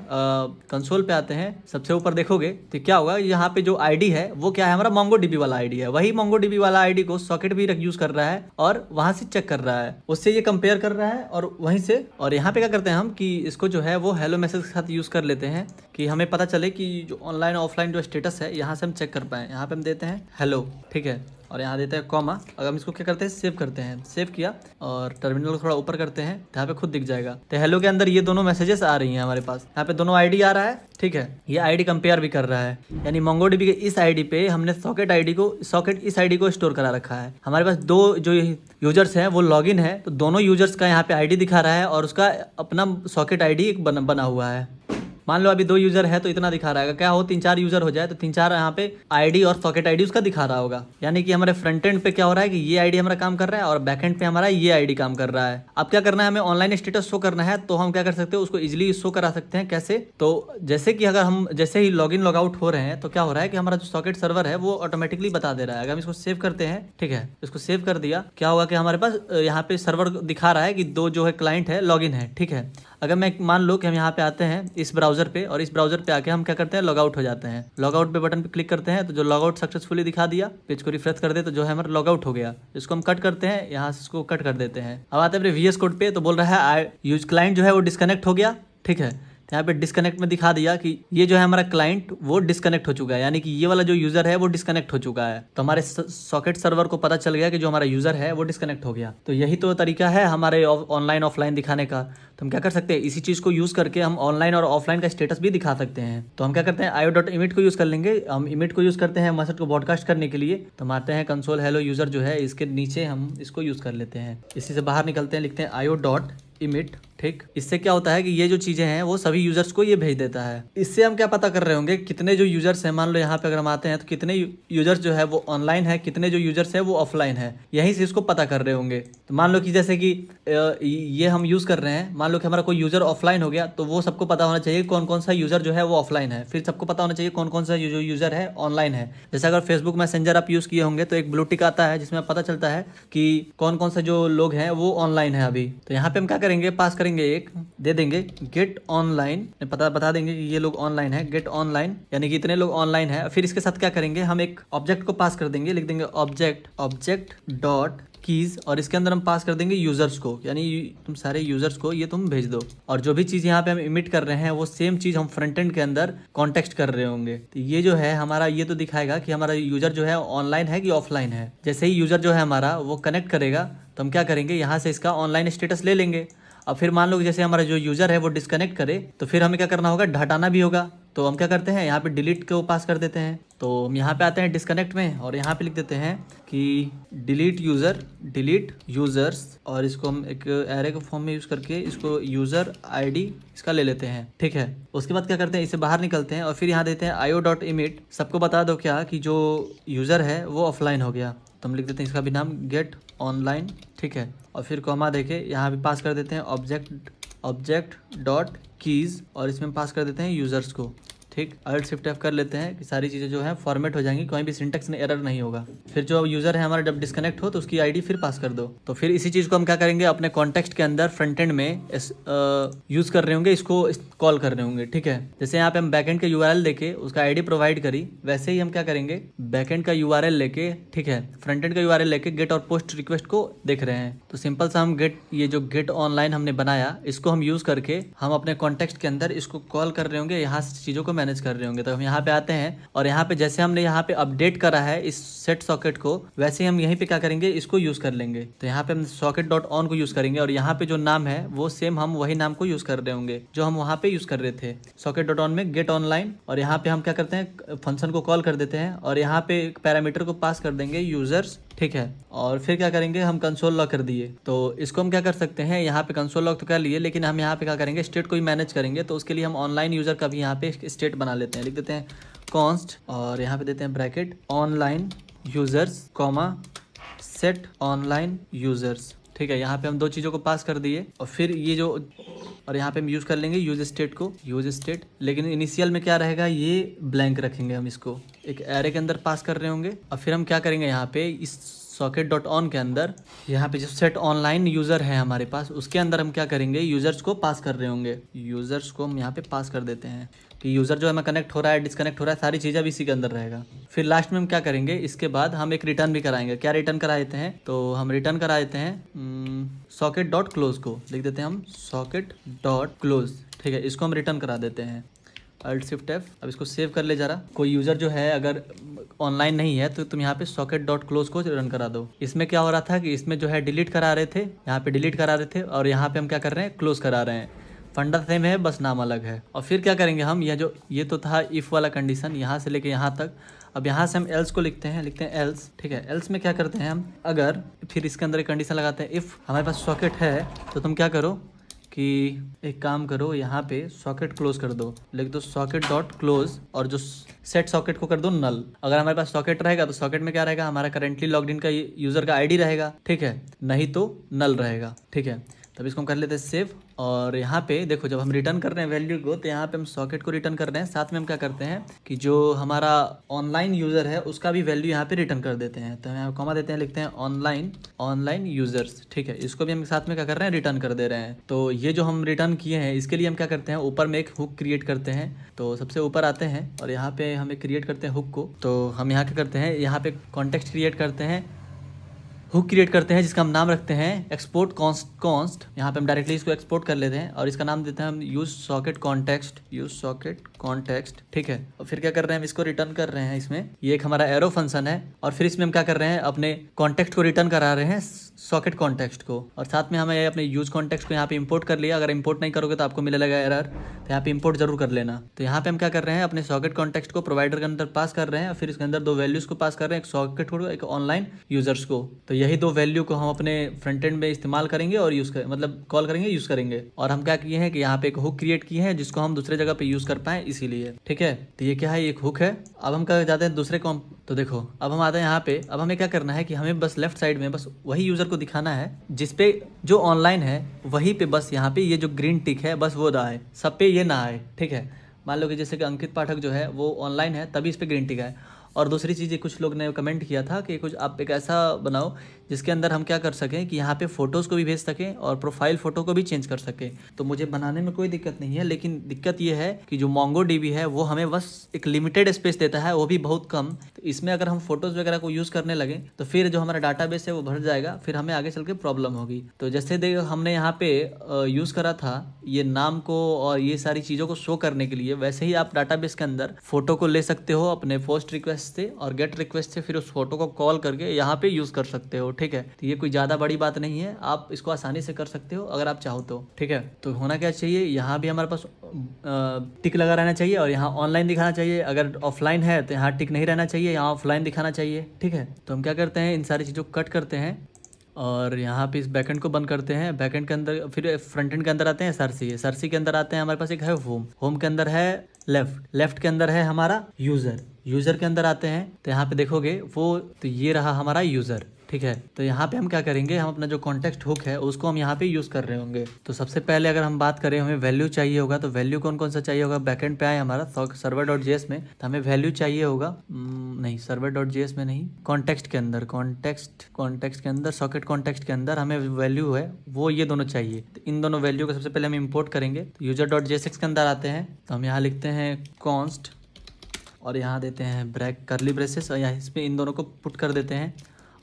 कंसोल पे आते हैं, सबसे ऊपर देखोगे तो क्या होगा, यहाँ पे जो आईडी है वो क्या है, हमारा MongoDB वाला आईडी है। वही MongoDB वाला आईडी को सॉकेट भी यूज़ कर रहा है और वहाँ से चेक कर रहा है, उससे ये कंपेयर कर रहा है और वहीं से। और यहाँ पे क्या करते हैं हम कि इसको जो है वो हेलो मैसेज के साथ यूज़ कर लेते हैं कि हमें पता चले कि जो ऑनलाइन ऑफलाइन जो स्टेटस है यहाँ से हम चेक कर पाएँ। यहाँ पे हम देते हैं हेलो, ठीक है, और यहाँ देते हैं कॉमा। अगर हम इसको क्या करते हैं, सेव करते हैं, सेव किया और टर्मिनल को थोड़ा ऊपर करते हैं तो यहाँ पे खुद दिख जाएगा। तो हेलो के अंदर ये दोनों मैसेजेस आ रही हैं हमारे पास, यहाँ पे दोनों आईडी आ रहा है। ठीक है, ये आईडी कंपेयर भी कर रहा है, यानी MongoDB के इस आईडी पे हमने सॉकेट इस आईडी को स्टोर करा रखा है। हमारे पास दो जो यूजर्स हैं वो लॉगिन है, तो दोनों यूजर्स का यहाँ पे आईडी दिखा रहा है और उसका अपना सॉकेट आईडी एक बना हुआ है। मान लो अभी 2 यूजर है तो इतना दिखा रहा है, क्या हो 3-4 यूजर हो जाए तो 3-4 यहाँ पे आईडी और सॉकेट आईडी उसका दिखा रहा होगा। यानी कि हमारे फ्रंट एंड पे क्या हो रहा है कि ये आईडी हमारा काम कर रहा है और बैक एंड पे हमारा ये आईडी काम कर रहा है। अब क्या करना है, हमें ऑनलाइन स्टेटस शो करना है, तो हम क्या कर सकते हैं, उसको इजिली शो करा सकते हैं। कैसे, तो जैसे कि अगर हम जैसे ही लॉग इन लॉग आउट हो रहे हैं तो क्या हो रहा है कि हमारा जो सॉकेट सर्वर है वो ऑटोमेटिकली बता दे रहा है। अगर हम इसको सेव करते हैं, ठीक है, इसको सेव कर दिया, क्या होगा कि हमारे पास यहाँ पे सर्वर दिखा रहा है कि 2 जो है क्लाइंट है लॉग इन है। ठीक है, अगर मैं मान लो कि हम यहाँ पे आते हैं इस ब्राउजर पे और इस ब्राउजर पे आके हम क्या करते हैं, लॉग आउट हो जाते हैं। लॉग आउट पे बटन पे क्लिक करते हैं तो जो लॉग आउट सक्सेसफुली दिखा दिया, पेज को रिफ्रेश कर दे तो जो है हमारा लॉग आउट हो गया। इसको हम कट करते हैं, यहाँ से इसको कट कर देते हैं। अब आते हैं अपने VS कोड पे, तो बोल रहा है यूज क्लाइंट जो है वो डिस्कनेक्ट हो गया। ठीक है, तो यहाँ पे डिस्कनेक्ट में दिखा दिया कि ये जो है हमारा क्लाइंट वो डिस्कनेक्ट हो चुका है, यानी कि ये वाला जो यूज़र है वो डिस्कनेक्ट हो चुका है। तो हमारे सॉकेट सर्वर को पता चल गया कि जो हमारा यूज़र है वो डिस्कनेक्ट हो गया। तो यही तो तरीका है हमारे ऑनलाइन ऑफलाइन दिखाने का। तो हम क्या कर सकते हैं, इसी चीज़ को यूज़ करके हम ऑनलाइन और ऑफलाइन का स्टेटस भी दिखा सकते हैं। तो हम क्या करते हैं, io.emit को यूज़ कर लेंगे। हम इमिट को यूज़ करते हैं मैसेज को ब्रॉडकास्ट करने के लिए। तो हम आते हैं कंसोल हेलो यूज़र जो है इसके नीचे हम इसको यूज़ कर लेते हैं। इसी से बाहर निकलते हैं, लिखते हैं io.emit। ठीक, इससे क्या होता है कि ये जो चीज़ें हैं वो सभी यूजर्स को ये भेज देता है। इससे हम क्या पता कर रहे होंगे, कितने जो यूजर्स हैं, मान लो यहाँ पे अगर हम आते हैं तो कितने यूजर्स जो है वो ऑनलाइन है, कितने जो यूजर्स है वो ऑफलाइन है, यहीं से इसको पता कर रहे होंगे। तो मान लो कि जैसे कि ये हम यूज़ कर रहे हैं, मान लो कि हमारा कोई यूज़र ऑफलाइन हो गया तो वो सबको पता होना चाहिए कौन कौन सा यूज़र जो है वो ऑफलाइन है, फिर सबको पता होना चाहिए कौन कौन सा जो यूज़र है ऑनलाइन है। जैसे अगर फेसबुक मैसेंजर आप यूज़ किए होंगे तो एक ब्लू टिक आता है जिसमें पता चलता है कि कौन कौन सा जो लोग हैं वो ऑनलाइन है अभी। तो यहाँ पे हम क्या करेंगे, पास करेंगे, एक दे देंगे गेट ऑनलाइन, बता देंगे कि ये लोग ऑनलाइन है, गेट ऑनलाइन यानी कि इतने लोग ऑनलाइन है। फिर इसके साथ क्या करेंगे, हम एक ऑब्जेक्ट को पास कर देंगे, लिख देंगे ऑब्जेक्ट डॉट कीज, और इसके अंदर हम पास कर देंगे यूजर्स को, यानी तुम सारे यूजर्स को ये तुम भेज दो। और जो भी चीज़ यहाँ पे हम इमिट कर रहे हैं वो सेम चीज़ हम फ्रंट एंड के अंदर कॉन्टेक्स्ट कर रहे होंगे। तो ये जो है हमारा, ये तो दिखाएगा कि हमारा यूजर जो है ऑनलाइन है कि ऑफलाइन है। जैसे ही यूजर जो है हमारा वो कनेक्ट करेगा तो हम क्या करेंगे, यहाँ से इसका ऑनलाइन स्टेटस ले लेंगे। अब फिर मान लो कि जैसे हमारा जो यूजर है वो डिस्कनेक्ट करे तो फिर हमें क्या करना होगा, हटाना भी होगा। तो हम क्या करते हैं, यहाँ पे डिलीट को पास कर देते हैं। तो हम यहाँ पे आते हैं डिस्कनेक्ट में और यहाँ पे लिख देते हैं कि डिलीट यूजर्स, और इसको हम एक एरे के फॉर्म में यूज़ करके इसको यूज़र आईडी इसका ले लेते हैं, ठीक है। उसके बाद क्या करते हैं, इसे बाहर निकलते हैं और फिर यहाँ देते हैं io.emit। सबको बता दो क्या कि जो यूज़र है वो ऑफलाइन हो गया, तो हम लिख देते हैं इसका भी नाम गेट ऑनलाइन, ठीक है। और फिर कॉमा देके यहाँ पे पास कर देते हैं ऑब्जेक्ट डॉट कीज, और इसमें पास कर देते हैं यूज़र्स को, ठीक। Alt Shift F कर लेते हैं कि सारी चीज़ें जो है फॉर्मेट हो जाएंगी, कोई भी सिंटेक्स में एरर नहीं होगा। फिर जो यूज़र है हमारा जब डिस्कनेक्ट हो तो उसकी आईडी फिर पास कर दो। तो फिर इसी चीज़ को हम क्या करेंगे, अपने कॉन्टेक्स्ट के अंदर फ्रंट एंड में यूज़ कर रहे होंगे, इसको कॉल कर रहे होंगे, ठीक है। जैसे यहाँ पे हम बैकएंड का URL देके उसका आईडी प्रोवाइड करी, वैसे ही हम क्या करेंगे, बैकएंड का URL लेके, ठीक है, फ्रंट एंड का URL लेके गेट और पोस्ट रिक्वेस्ट को देख रहे हैं। तो सिंपल सा हम ये जो गेट ऑनलाइन हमने बनाया, इसको हम यूज़ करके हम अपने कॉन्टेक्स्ट के अंदर इसको कॉल कर रहे होंगे, यहाँ से चीज़ों को मैनेज कर रहे होंगे। तो हम यहाँ पे आते हैं और यहाँ पे जैसे हमने यहाँ पे अपडेट करा है इस सेट सॉकेट को, वैसे ही हम यहीं पे क्या करेंगे, इसको यूज़ कर लेंगे। तो यहाँ पे हम सॉकेट डॉट ऑन को यूज़ करेंगे और यहाँ पे जो नाम है वो सेम हम वही नाम को यूज़ कर रहे होंगे जो हम वहाँ पे यूज़ कर रहे थे, सॉकेट डॉट ऑन में गेट ऑनलाइन। और यहाँ पे हम क्या करते हैं, फंक्शन को कॉल कर देते हैं और यहाँ पे एक पैरामीटर को पास कर देंगे यूजर्स, ठीक है। और फिर क्या करेंगे, हम कंसोल लॉग कर दिए। तो इसको हम क्या कर सकते हैं, यहाँ पे कंसोल लॉग तो कर लिए, लेकिन हम यहाँ पे क्या करेंगे, स्टेट को ही मैनेज करेंगे। तो उसके लिए हम ऑनलाइन यूज़र का भी यहाँ पे स्टेट बना लेते हैं, लिख देते हैं कॉन्स्ट और यहाँ पे देते हैं bracket online users comma set online users, ठीक है। यहाँ पे हम दो चीज़ों को पास कर दिए और फिर ये जो, और यहाँ पे हम यूज़ कर लेंगे यूज स्टेट को, यूज स्टेट, लेकिन इनिशियल में क्या रहेगा, ये ब्लैंक रखेंगे, हम इसको एक एरे के अंदर पास कर रहे होंगे। और फिर हम क्या करेंगे, यहाँ पे इस सॉकेट डॉट ऑन के अंदर यहाँ पे जो सेट ऑनलाइन यूज़र है हमारे पास, उसके अंदर हम क्या करेंगे, यूज़र्स को पास कर रहे होंगे, यूज़र्स को हम यहाँ पे पास कर देते हैं कि यूज़र जो है हमें कनेक्ट हो रहा है, डिस्कनेक्ट हो रहा है, सारी चीज़ें भी इसी के अंदर रहेगा। फिर लास्ट में हम क्या करेंगे, इसके बाद हम एक रिटर्न भी कराएंगे। क्या रिटर्न करा देते हैं, तो हम रिटर्न करा देते हैं सॉकेट डॉट क्लोज को, लिख देते हैं हम सॉकेट डॉट क्लोज, ठीक है। इसको हम रिटर्न करा देते हैं Alt Shift F। अब इसको सेव कर ले जरा। कोई यूज़र जो है अगर ऑनलाइन नहीं है तो तुम यहाँ पे सॉकेट डॉट क्लोज को रन करा दो। इसमें क्या हो रहा था कि इसमें जो है डिलीट करा रहे थे, यहाँ पे डिलीट करा रहे थे और यहाँ पे हम क्या कर रहे हैं, क्लोज करा रहे हैं। फंडा सेम है, बस नाम अलग है। और फिर क्या करेंगे हम, ये तो था इफ़ वाला कंडीशन, यहाँ से लेके यहाँ तक। अब यहाँ से हम एल्स को लिखते हैं एल्स, ठीक है। एल्स में क्या करते हैं हम, अगर, फिर इसके अंदर एक कंडीशन लगाते हैं, इफ़ हमारे पास सॉकेट है तो तुम क्या करो कि एक काम करो, यहाँ पे सॉकेट क्लोज कर दो, लिख दो सॉकेट डॉट क्लोज और जो सेट सॉकेट को कर दो नल। अगर हमारे पास सॉकेट रहेगा तो सॉकेट में क्या रहेगा, हमारा करेंटली लॉग्ड इन का यूज़र का आईडी रहेगा, ठीक है, नहीं तो नल रहेगा, ठीक है। तब इसको हम कर लेते हैं सेव। और यहाँ पे देखो, जब हम रिटर्न कर रहे हैं वैल्यू को, तो यहाँ पे हम सॉकेट को रिटर्न कर रहे हैं, साथ में हम क्या करते हैं कि जो हमारा ऑनलाइन यूज़र है उसका भी वैल्यू यहाँ पे रिटर्न कर देते हैं। तो हम यहाँ कॉमा देते हैं, लिखते हैं ऑनलाइन यूज़र्स, ठीक है। इसको भी हम साथ में क्या कर रहे हैं, रिटर्न कर दे रहे हैं। तो ये जो हम रिटर्न किए हैं इसके लिए हम क्या करते हैं, ऊपर में एक हुक क्रिएट करते हैं। तो सबसे ऊपर आते हैं और यहाँ पे हमें क्रिएट करते हैं हुक को। तो हम यहाँ क्या करते हैं, यहाँ पे कॉन्टेक्स्ट क्रिएट करते हैं, हुक क्रिएट करते हैं जिसका हम नाम रखते हैं एक्सपोर्ट कॉन्स्ट। यहाँ पे हम डायरेक्टली इसको एक्सपोर्ट कर लेते हैं और इसका नाम देते हैं हम यूज सॉकेट कॉन्टेक्स्ट, ठीक है। और फिर क्या कर रहे हैं, हम इसको रिटर्न कर रहे हैं। इसमें ये एक हमारा एरो फंक्शन है और फिर इसमें हम क्या कर रहे हैं, अपने कॉन्टेक्स्ट को रिटर्न करा रहे हैं, सॉकेट कॉन्टेक्स्ट को। और साथ में हमें अपने यूज कॉन्टेक्स्ट को यहाँ पे इंपोर्ट कर लिया। अगर इंपोर्ट नहीं करोगे तो आपको मिलेगा एरर, तो यहाँ पे इंपोर्ट जरूर कर लेना। तो यहाँ पे हम क्या कर रहे हैं, अपने सॉकेट कॉन्टेक्स्ट को प्रोवाइडर के अंदर पास कर रहे हैं और फिर इसके अंदर दो वैल्यूज को पास कर रहे हैं, एक सॉकेट को, एक ऑनलाइन यूजर्स को। तो यही दो वैल्यू को हम अपने फ्रंट एंड में इस्तेमाल करेंगे और मतलब कॉल करेंगे, यूज करेंगे। और हम क्या किए हैं कि यहाँ पे एक हुक क्रिएट किए हैं जिसको हम दूसरे जगह पे यूज कर पाए, इसीलिए, ठीक है। तो ये क्या है, एक हुक है। अब हम क्या जाते हैं दूसरे तो देखो, अब हम आते हैं यहाँ पे। अब हमें क्या करना है कि हमें बस लेफ्ट साइड में बस वही यूजर को दिखाना है जिसपे जो ऑनलाइन है, वहीं पे बस यहाँ पे ये जो ग्रीन टिक है बस वो आए, सब पे ये ना आए, ठीक है। मान लो कि जैसे कि अंकित पाठक जो है वो ऑनलाइन है तभी इस पे ग्रीन टिक है। और दूसरी चीज़, कुछ लोग ने कमेंट किया था कि कुछ आप एक ऐसा बनाओ जिसके अंदर हम क्या कर सकें कि यहाँ पे फ़ोटोज़ को भी भेज सकें और प्रोफाइल फ़ोटो को भी चेंज कर सकें। तो मुझे बनाने में कोई दिक्कत नहीं है, लेकिन दिक्कत ये है कि जो MongoDB है वो हमें बस एक लिमिटेड स्पेस देता है, वो भी बहुत कम। तो इसमें अगर हम फोटोज़ वगैरह को यूज़ करने लगे तो फिर जो हमारा डाटाबेस है वो भर जाएगा, फिर हमें आगे चल के प्रॉब्लम होगी। तो जैसे देखो हमने यहाँ पे यूज़ करा था ये नाम को और ये सारी चीज़ों को शो करने के लिए, वैसे ही आप डाटाबेस के अंदर फोटो को ले सकते हो अपने पोस्ट रिक्वेस्ट से और गेट रिक्वेस्ट से, फिर उस फोटो को कॉल करके यहाँ पे यूज़ कर सकते हो। ठीक है, तो ये कोई ज़्यादा बड़ी बात नहीं है, आप इसको आसानी से कर सकते हो अगर आप चाहो तो। ठीक है, तो होना क्या चाहिए, यहाँ भी हमारे पास टिक लगा रहना चाहिए और यहाँ ऑनलाइन दिखाना चाहिए। अगर ऑफलाइन है तो यहाँ टिक नहीं रहना चाहिए, यहाँ ऑफलाइन दिखाना चाहिए। ठीक है, तो हम क्या करते हैं, इन सारी चीज़ों को कट करते हैं और यहाँ पे इस बैकएंड को बंद करते हैं। बैकएंड के अंदर फिर फ्रंट एंड के अंदर आते हैं, SRC के अंदर आते हैं, हमारे पास एक है होम के अंदर है लेफ्ट के अंदर है हमारा यूज़र के अंदर आते हैं। तो यहाँ पे देखोगे वो, तो ये रहा हमारा यूज़र। ठीक है, तो यहाँ पे हम क्या करेंगे, हम अपना जो कॉन्टेक्स्ट हुक है उसको हम यहाँ पे यूज़ कर रहे होंगे। तो सबसे पहले अगर हम बात करें, हमें वैल्यू चाहिए होगा, तो वैल्यू कौन कौन सा चाहिए होगा, बैकएंड पे आए हमारा server.js में, तो हमें वैल्यू चाहिए होगा, नहीं server.js में नहीं, कॉन्टेक्स्ट के अंदर, कॉन्टेक्स्ट के अंदर, सॉकेट कॉन्टेक्स्ट के अंदर हमें वैल्यू है वो ये दोनों चाहिए। तो इन दोनों वैल्यू को सबसे पहले हम इम्पोर्ट करेंगे। तो user.jsx के अंदर आते हैं, तो हम यहाँ लिखते हैं कॉन्स्ट और यहाँ देते हैं कर्ली ब्रेसेस और यहाँ इसमें इन दोनों को पुट कर देते हैं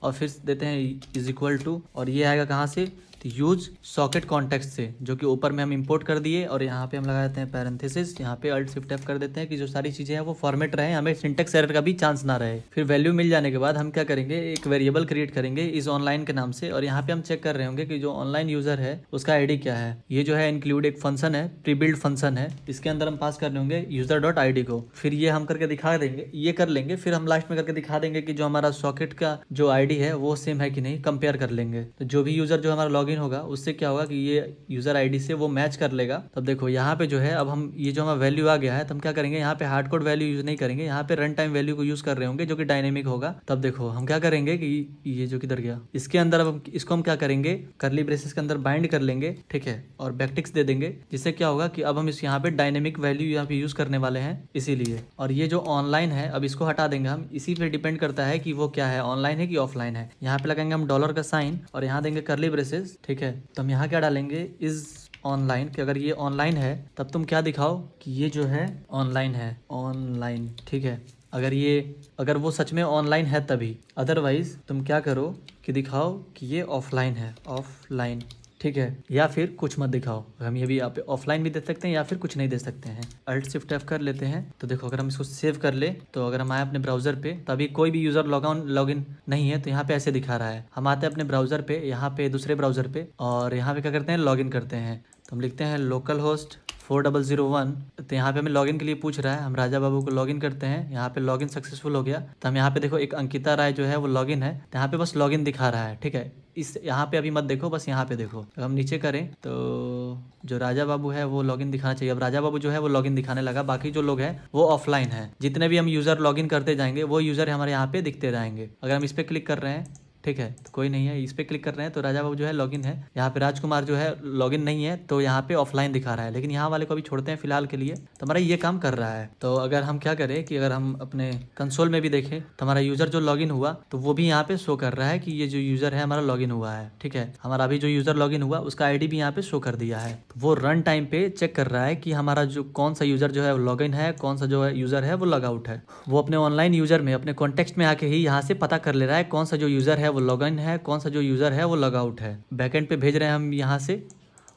और फिर देते हैं इज इक्वल टू, और ये आएगा कहाँ से, तो यूज सॉकेट कॉन्टेक्स्ट से, जो कि ऊपर में हम इंपोर्ट कर दिए। और यहाँ पे हम लगा देते हैं पैरेंथेसिस, यहाँ पे अल्ट शिफ्ट एफ कर देते हैं कि जो सारी चीज़ें हैं वो फॉर्मेट रहे, हमें सिंटेक्स एरर का भी चांस ना रहे। फिर वैल्यू मिल जाने के बाद हम क्या करेंगे, एक वेरिएबल क्रिएट करेंगे इस ऑनलाइन के नाम से, और यहाँ पे हम चेक कर रहे होंगे कि जो ऑनलाइन यूजर है उसका आईडी क्या है। ये जो है इंक्लूड एक फंक्शन है, प्री बिल्ड फंक्शन है, इसके अंदर हम पास करने होंगे यूजर.id को। फिर ये हम करके दिखा देंगे, ये कर लेंगे, फिर हम लास्ट में करके दिखा देंगे कि जो हमारा सॉकेट का जो आईडी है वो सेम है कि नहीं, कंपेयर कर लेंगे। तो जो भी यूजर जो हमारा लॉगिन होगा उससे क्या होगा कि ये यूजर आईडी से वो मैच कर लेगा। तब देखो यहाँ पे जो है, अब हम ये जो हमारा वैल्यू आ गया है, तो हम क्या करेंगे, यहाँ पे हार्ड कोड वैल्यू यूज नहीं करेंगे, यहाँ पे रन टाइम वैल्यू को यूज कर रहे होंगे जो कि डायनेमिक होगा। तब देखो हम क्या करेंगे कि ये जो किधर गया, इसके अंदर अब इसको हम क्या करेंगे, करली ब्रेसेस के अंदर बाइंड कर लेंगे। ठीक है, और बैकटिक्स दे देंगे, जिससे क्या होगा कि अब हम इस यहाँ पे डायनेमिक वैल्यू यहाँ पे यूज करने वाले हैं इसीलिए। और ये जो ऑनलाइन है अब इसको हटा देंगे हम, इसी पे डिपेंड करता है कि वो क्या है, ऑनलाइन है कि ऑफलाइन है। यहाँ पे लगाएंगे हम डॉलर का साइन और यहाँ देंगे करली ब्रेसेस। ठीक है, तो हम यहाँ क्या डालेंगे, इज ऑनलाइन, कि अगर ये ऑनलाइन है तब तुम क्या दिखाओ कि ये जो है ऑनलाइन है, ऑनलाइन। ठीक है, अगर वो सच में ऑनलाइन है तभी, अदरवाइज तुम क्या करो कि दिखाओ कि ये ऑफलाइन है, ऑफलाइन। ठीक है, या फिर कुछ मत दिखाओ, हम ये भी आप ऑफलाइन भी दे सकते हैं या फिर कुछ नहीं दे सकते हैं। अल्ट शिफ्ट एफ कर लेते हैं। तो देखो अगर हम इसको सेव कर ले, तो अगर हम आए अपने ब्राउजर पे, तो अभी कोई भी यूजर लॉगिन नहीं है, तो यहाँ पे ऐसे दिखा रहा है। हम आते हैं अपने ब्राउजर पे, यहाँ पे दूसरे ब्राउजर पे, और यहाँ पे क्या करते हैं, लॉगिन करते हैं। तो हम लिखते हैं लोकल होस्ट 4001। तो यहाँ पे हमें लॉगिन के लिए पूछ रहा है, हम राजा बाबू को लॉगिन करते हैं। यहाँ पे लॉगिन सक्सेसफुल हो गया। तो हम यहाँ पे देखो एक अंकिता राय जो है वो लॉगिन है, तो यहाँ पे बस लॉगिन दिखा रहा है। ठीक है, इस यहाँ पे अभी मत देखो, बस यहाँ पे देखो। तो हम नीचे करें तो जो राजा बाबू है वो लॉगिन दिखाना चाहिए। अब राजा बाबू जो है वो लॉगिन दिखाने लगा, बाकी जो लोग हैं वो ऑफलाइन है। जितने भी हम यूजर लॉगिन करते जाएंगे वो यूजर हमारे यहाँ पे दिखते जाएंगे। अगर हम इस पर क्लिक कर रहे हैं, ठीक है, तो कोई नहीं है, इस पर क्लिक कर रहे हैं तो राजा बाबू जो है लॉगिन है। यहाँ पे राजकुमार जो है लॉगिन नहीं है, तो यहाँ पे ऑफलाइन दिखा रहा है। लेकिन यहाँ वाले को भी छोड़ते हैं फिलहाल के लिए, तो हमारा ये काम कर रहा है। तो अगर हम क्या करें कि अगर हम अपने कंसोल में भी देखें तो हमारा यूजर जो लॉगिन हुआ तो वो भी यहाँ पे शो कर रहा है कि ये जो यूजर है हमारा लॉगिन हुआ है। ठीक है, हमारा अभी जो यूजर लॉगिन हुआ उसका आईडी भी यहाँ पे शो कर दिया है। वो रन टाइम पे चेक कर रहा है कि हमारा जो कौन सा यूजर जो है लॉगिन है, कौन सा जो है यूजर है वो लॉग आउट है। वो अपने ऑनलाइन यूजर में अपने कॉन्टेक्स्ट में आके ही यहाँ से पता कर ले रहा है कौन सा जो यूजर है वो लॉगिन है, कौन सा जो यूज़र है वो लॉग आउट है। बैकएंड पे भेज रहे हैं हम यहाँ से,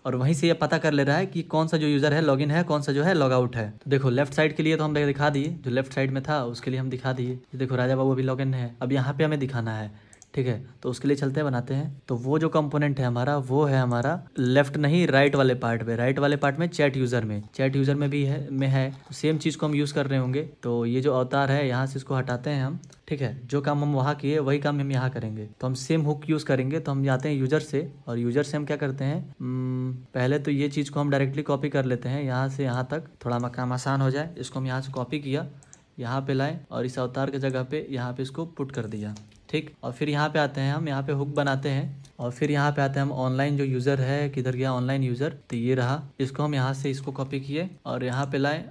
और वहीं से ये पता कर ले रहा है कि कौन सा जो यूज़र है लॉगिन है, कौन सा जो है लॉग आउट है। तो देखो लेफ्ट साइड के लिए तो हम दिखा दिए, जो लेफ्ट साइड में था उसके लिए हम दिखा दिए। देखो राजा बाबू अभी लॉगिन है, अब यहाँ पे हमें दिखाना है। ठीक है, तो उसके लिए चलते हैं, बनाते हैं। तो वो जो कंपोनेंट है हमारा वो है हमारा लेफ्ट नहीं राइट वाले पार्ट पे, राइट वाले पार्ट में चैट यूज़र में भी है तो सेम चीज़ को हम यूज़ कर रहे होंगे। तो ये जो अवतार है यहाँ से इसको हटाते हैं हम। ठीक है, जो काम हम वहाँ किए वही काम हम यहाँ करेंगे। तो हम सेम हुक यूज़ करेंगे। तो हम जाते हैं यूजर से, और यूजर से हम क्या करते हैं, पहले तो ये चीज़ को हम डायरेक्टली कॉपी कर लेते हैं यहाँ से यहाँ तक, थोड़ा काम आसान हो जाए। इसको हम यहाँ से कॉपी किया, यहाँ पे लाए और इस अवतार के जगह पे यहाँ पे इसको पुट कर दिया। ठीक, और फिर यहाँ पे आते हैं हम, यहाँ पे हुक बनाते हैं, और फिर यहाँ पे आते हैं हम ऑनलाइन जो यूज़र है, किधर गया ऑनलाइन यूज़र, तो ये रहा। इसको हम यहाँ से इसको कॉपी किए और यहाँ पे लाए,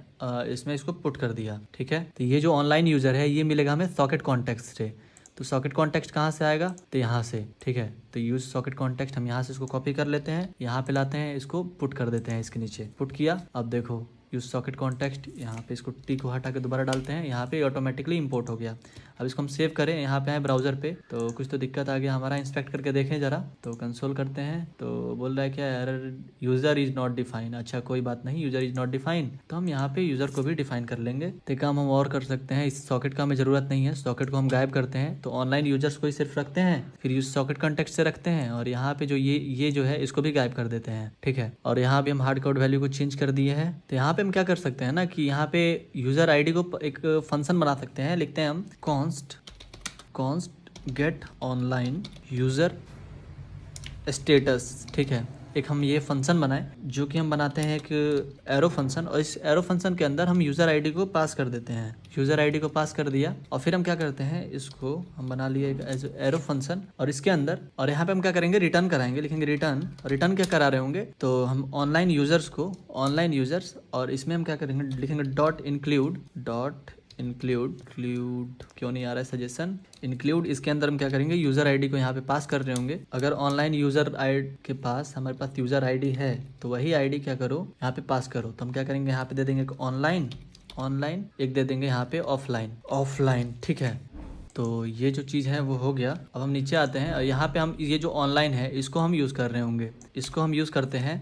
इसमें इसको पुट कर दिया। ठीक है, तो ये जो ऑनलाइन यूज़र है ये मिलेगा हमें सॉकेट कॉन्टेक्स्ट से। तो सॉकेट कॉन्टेक्स्ट कहाँ से आएगा, तो यहाँ से, ठीक है। तो यूज सॉकेट कॉन्टेक्स्ट हम यहाँ से इसको कॉपी कर लेते हैं, यहाँ पे लाते हैं, इसको पुट कर देते हैं इसके नीचे, पुट किया। अब देखो यूज सॉकेट कॉन्टेक्स्ट, यहाँ पे इसको टी को हटा के दोबारा डालते हैं, यहाँ पे ऑटोमेटिकली इंपोर्ट हो गया। अब इसको हम सेव करें, यहाँ पे आए ब्राउजर पे, तो कुछ तो दिक्कत आ गया हमारा, इंस्पेक्ट करके देखें जरा। तो कंसोल करते हैं, तो बोल रहा है क्या, error user is not define. अच्छा कोई बात नहीं, यूजर इज नॉट डिफाइन, तो हम यहाँ पे यूजर को भी डिफाइन कर लेंगे। तो काम हम और कर सकते हैं, इस सॉकेट का हमें जरूरत नहीं है, सॉकेट को हम गायब करते हैं। तो ऑनलाइन यूजर्स को ही सिर्फ रखते हैं, फिर यूज सॉकेट कॉन्टेक्ट से रखते हैं, और यहाँ पे जो ये जो है इसको भी गायब कर देते हैं, ठीक है। और यहाँ भी हम हार्ड कोड वैल्यू को चेंज कर दिए हैं। तो यहाँ पे हम क्या कर सकते हैं ना कि यहाँ पे यूजर आईडी को एक फंक्शन बना सकते हैं, लिखते हैं हम const get online user status, ठीक है। एक हम ये फंक्शन बनाए, जो कि हम बनाते हैं एक एरो फंक्शन, और इस एरो फंक्शन के अंदर हम यूज़र आईडी को पास कर देते हैं। यूज़र आईडी को पास कर दिया, और फिर हम क्या करते हैं, इसको हम बना लिए एक एज एरो फंक्शन, और इसके अंदर, और यहाँ पे हम क्या करेंगे, रिटर्न कराएंगे, लिखेंगे रिटर्न। रिटर्न क्या करा रहे होंगे, तो हम ऑनलाइन यूजर्स को, ऑनलाइन यूजर्स, और इसमें हम क्या करेंगे, लिखेंगे डॉट इंक्लूड क्यों नहीं आ रहा है सजेशन, इंक्लूड। इसके अंदर हम क्या करेंगे, यूज़र आईडी को यहाँ पे पास कर रहे होंगे। अगर ऑनलाइन यूज़र आईडी के पास, हमारे पास यूज़र आईडी है, तो वही आईडी क्या करो, यहाँ पे पास करो। तो हम क्या करेंगे, यहाँ पे दे देंगे ऑनलाइन, एक दे देंगे यहाँ पे ऑफलाइन, ठीक है। तो ये जो चीज़ है वो हो गया। अब हम नीचे आते हैं, और यहाँ पे हम ये जो ऑनलाइन है इसको हम यूज़ कर रहे होंगे, इसको हम यूज़ करते हैं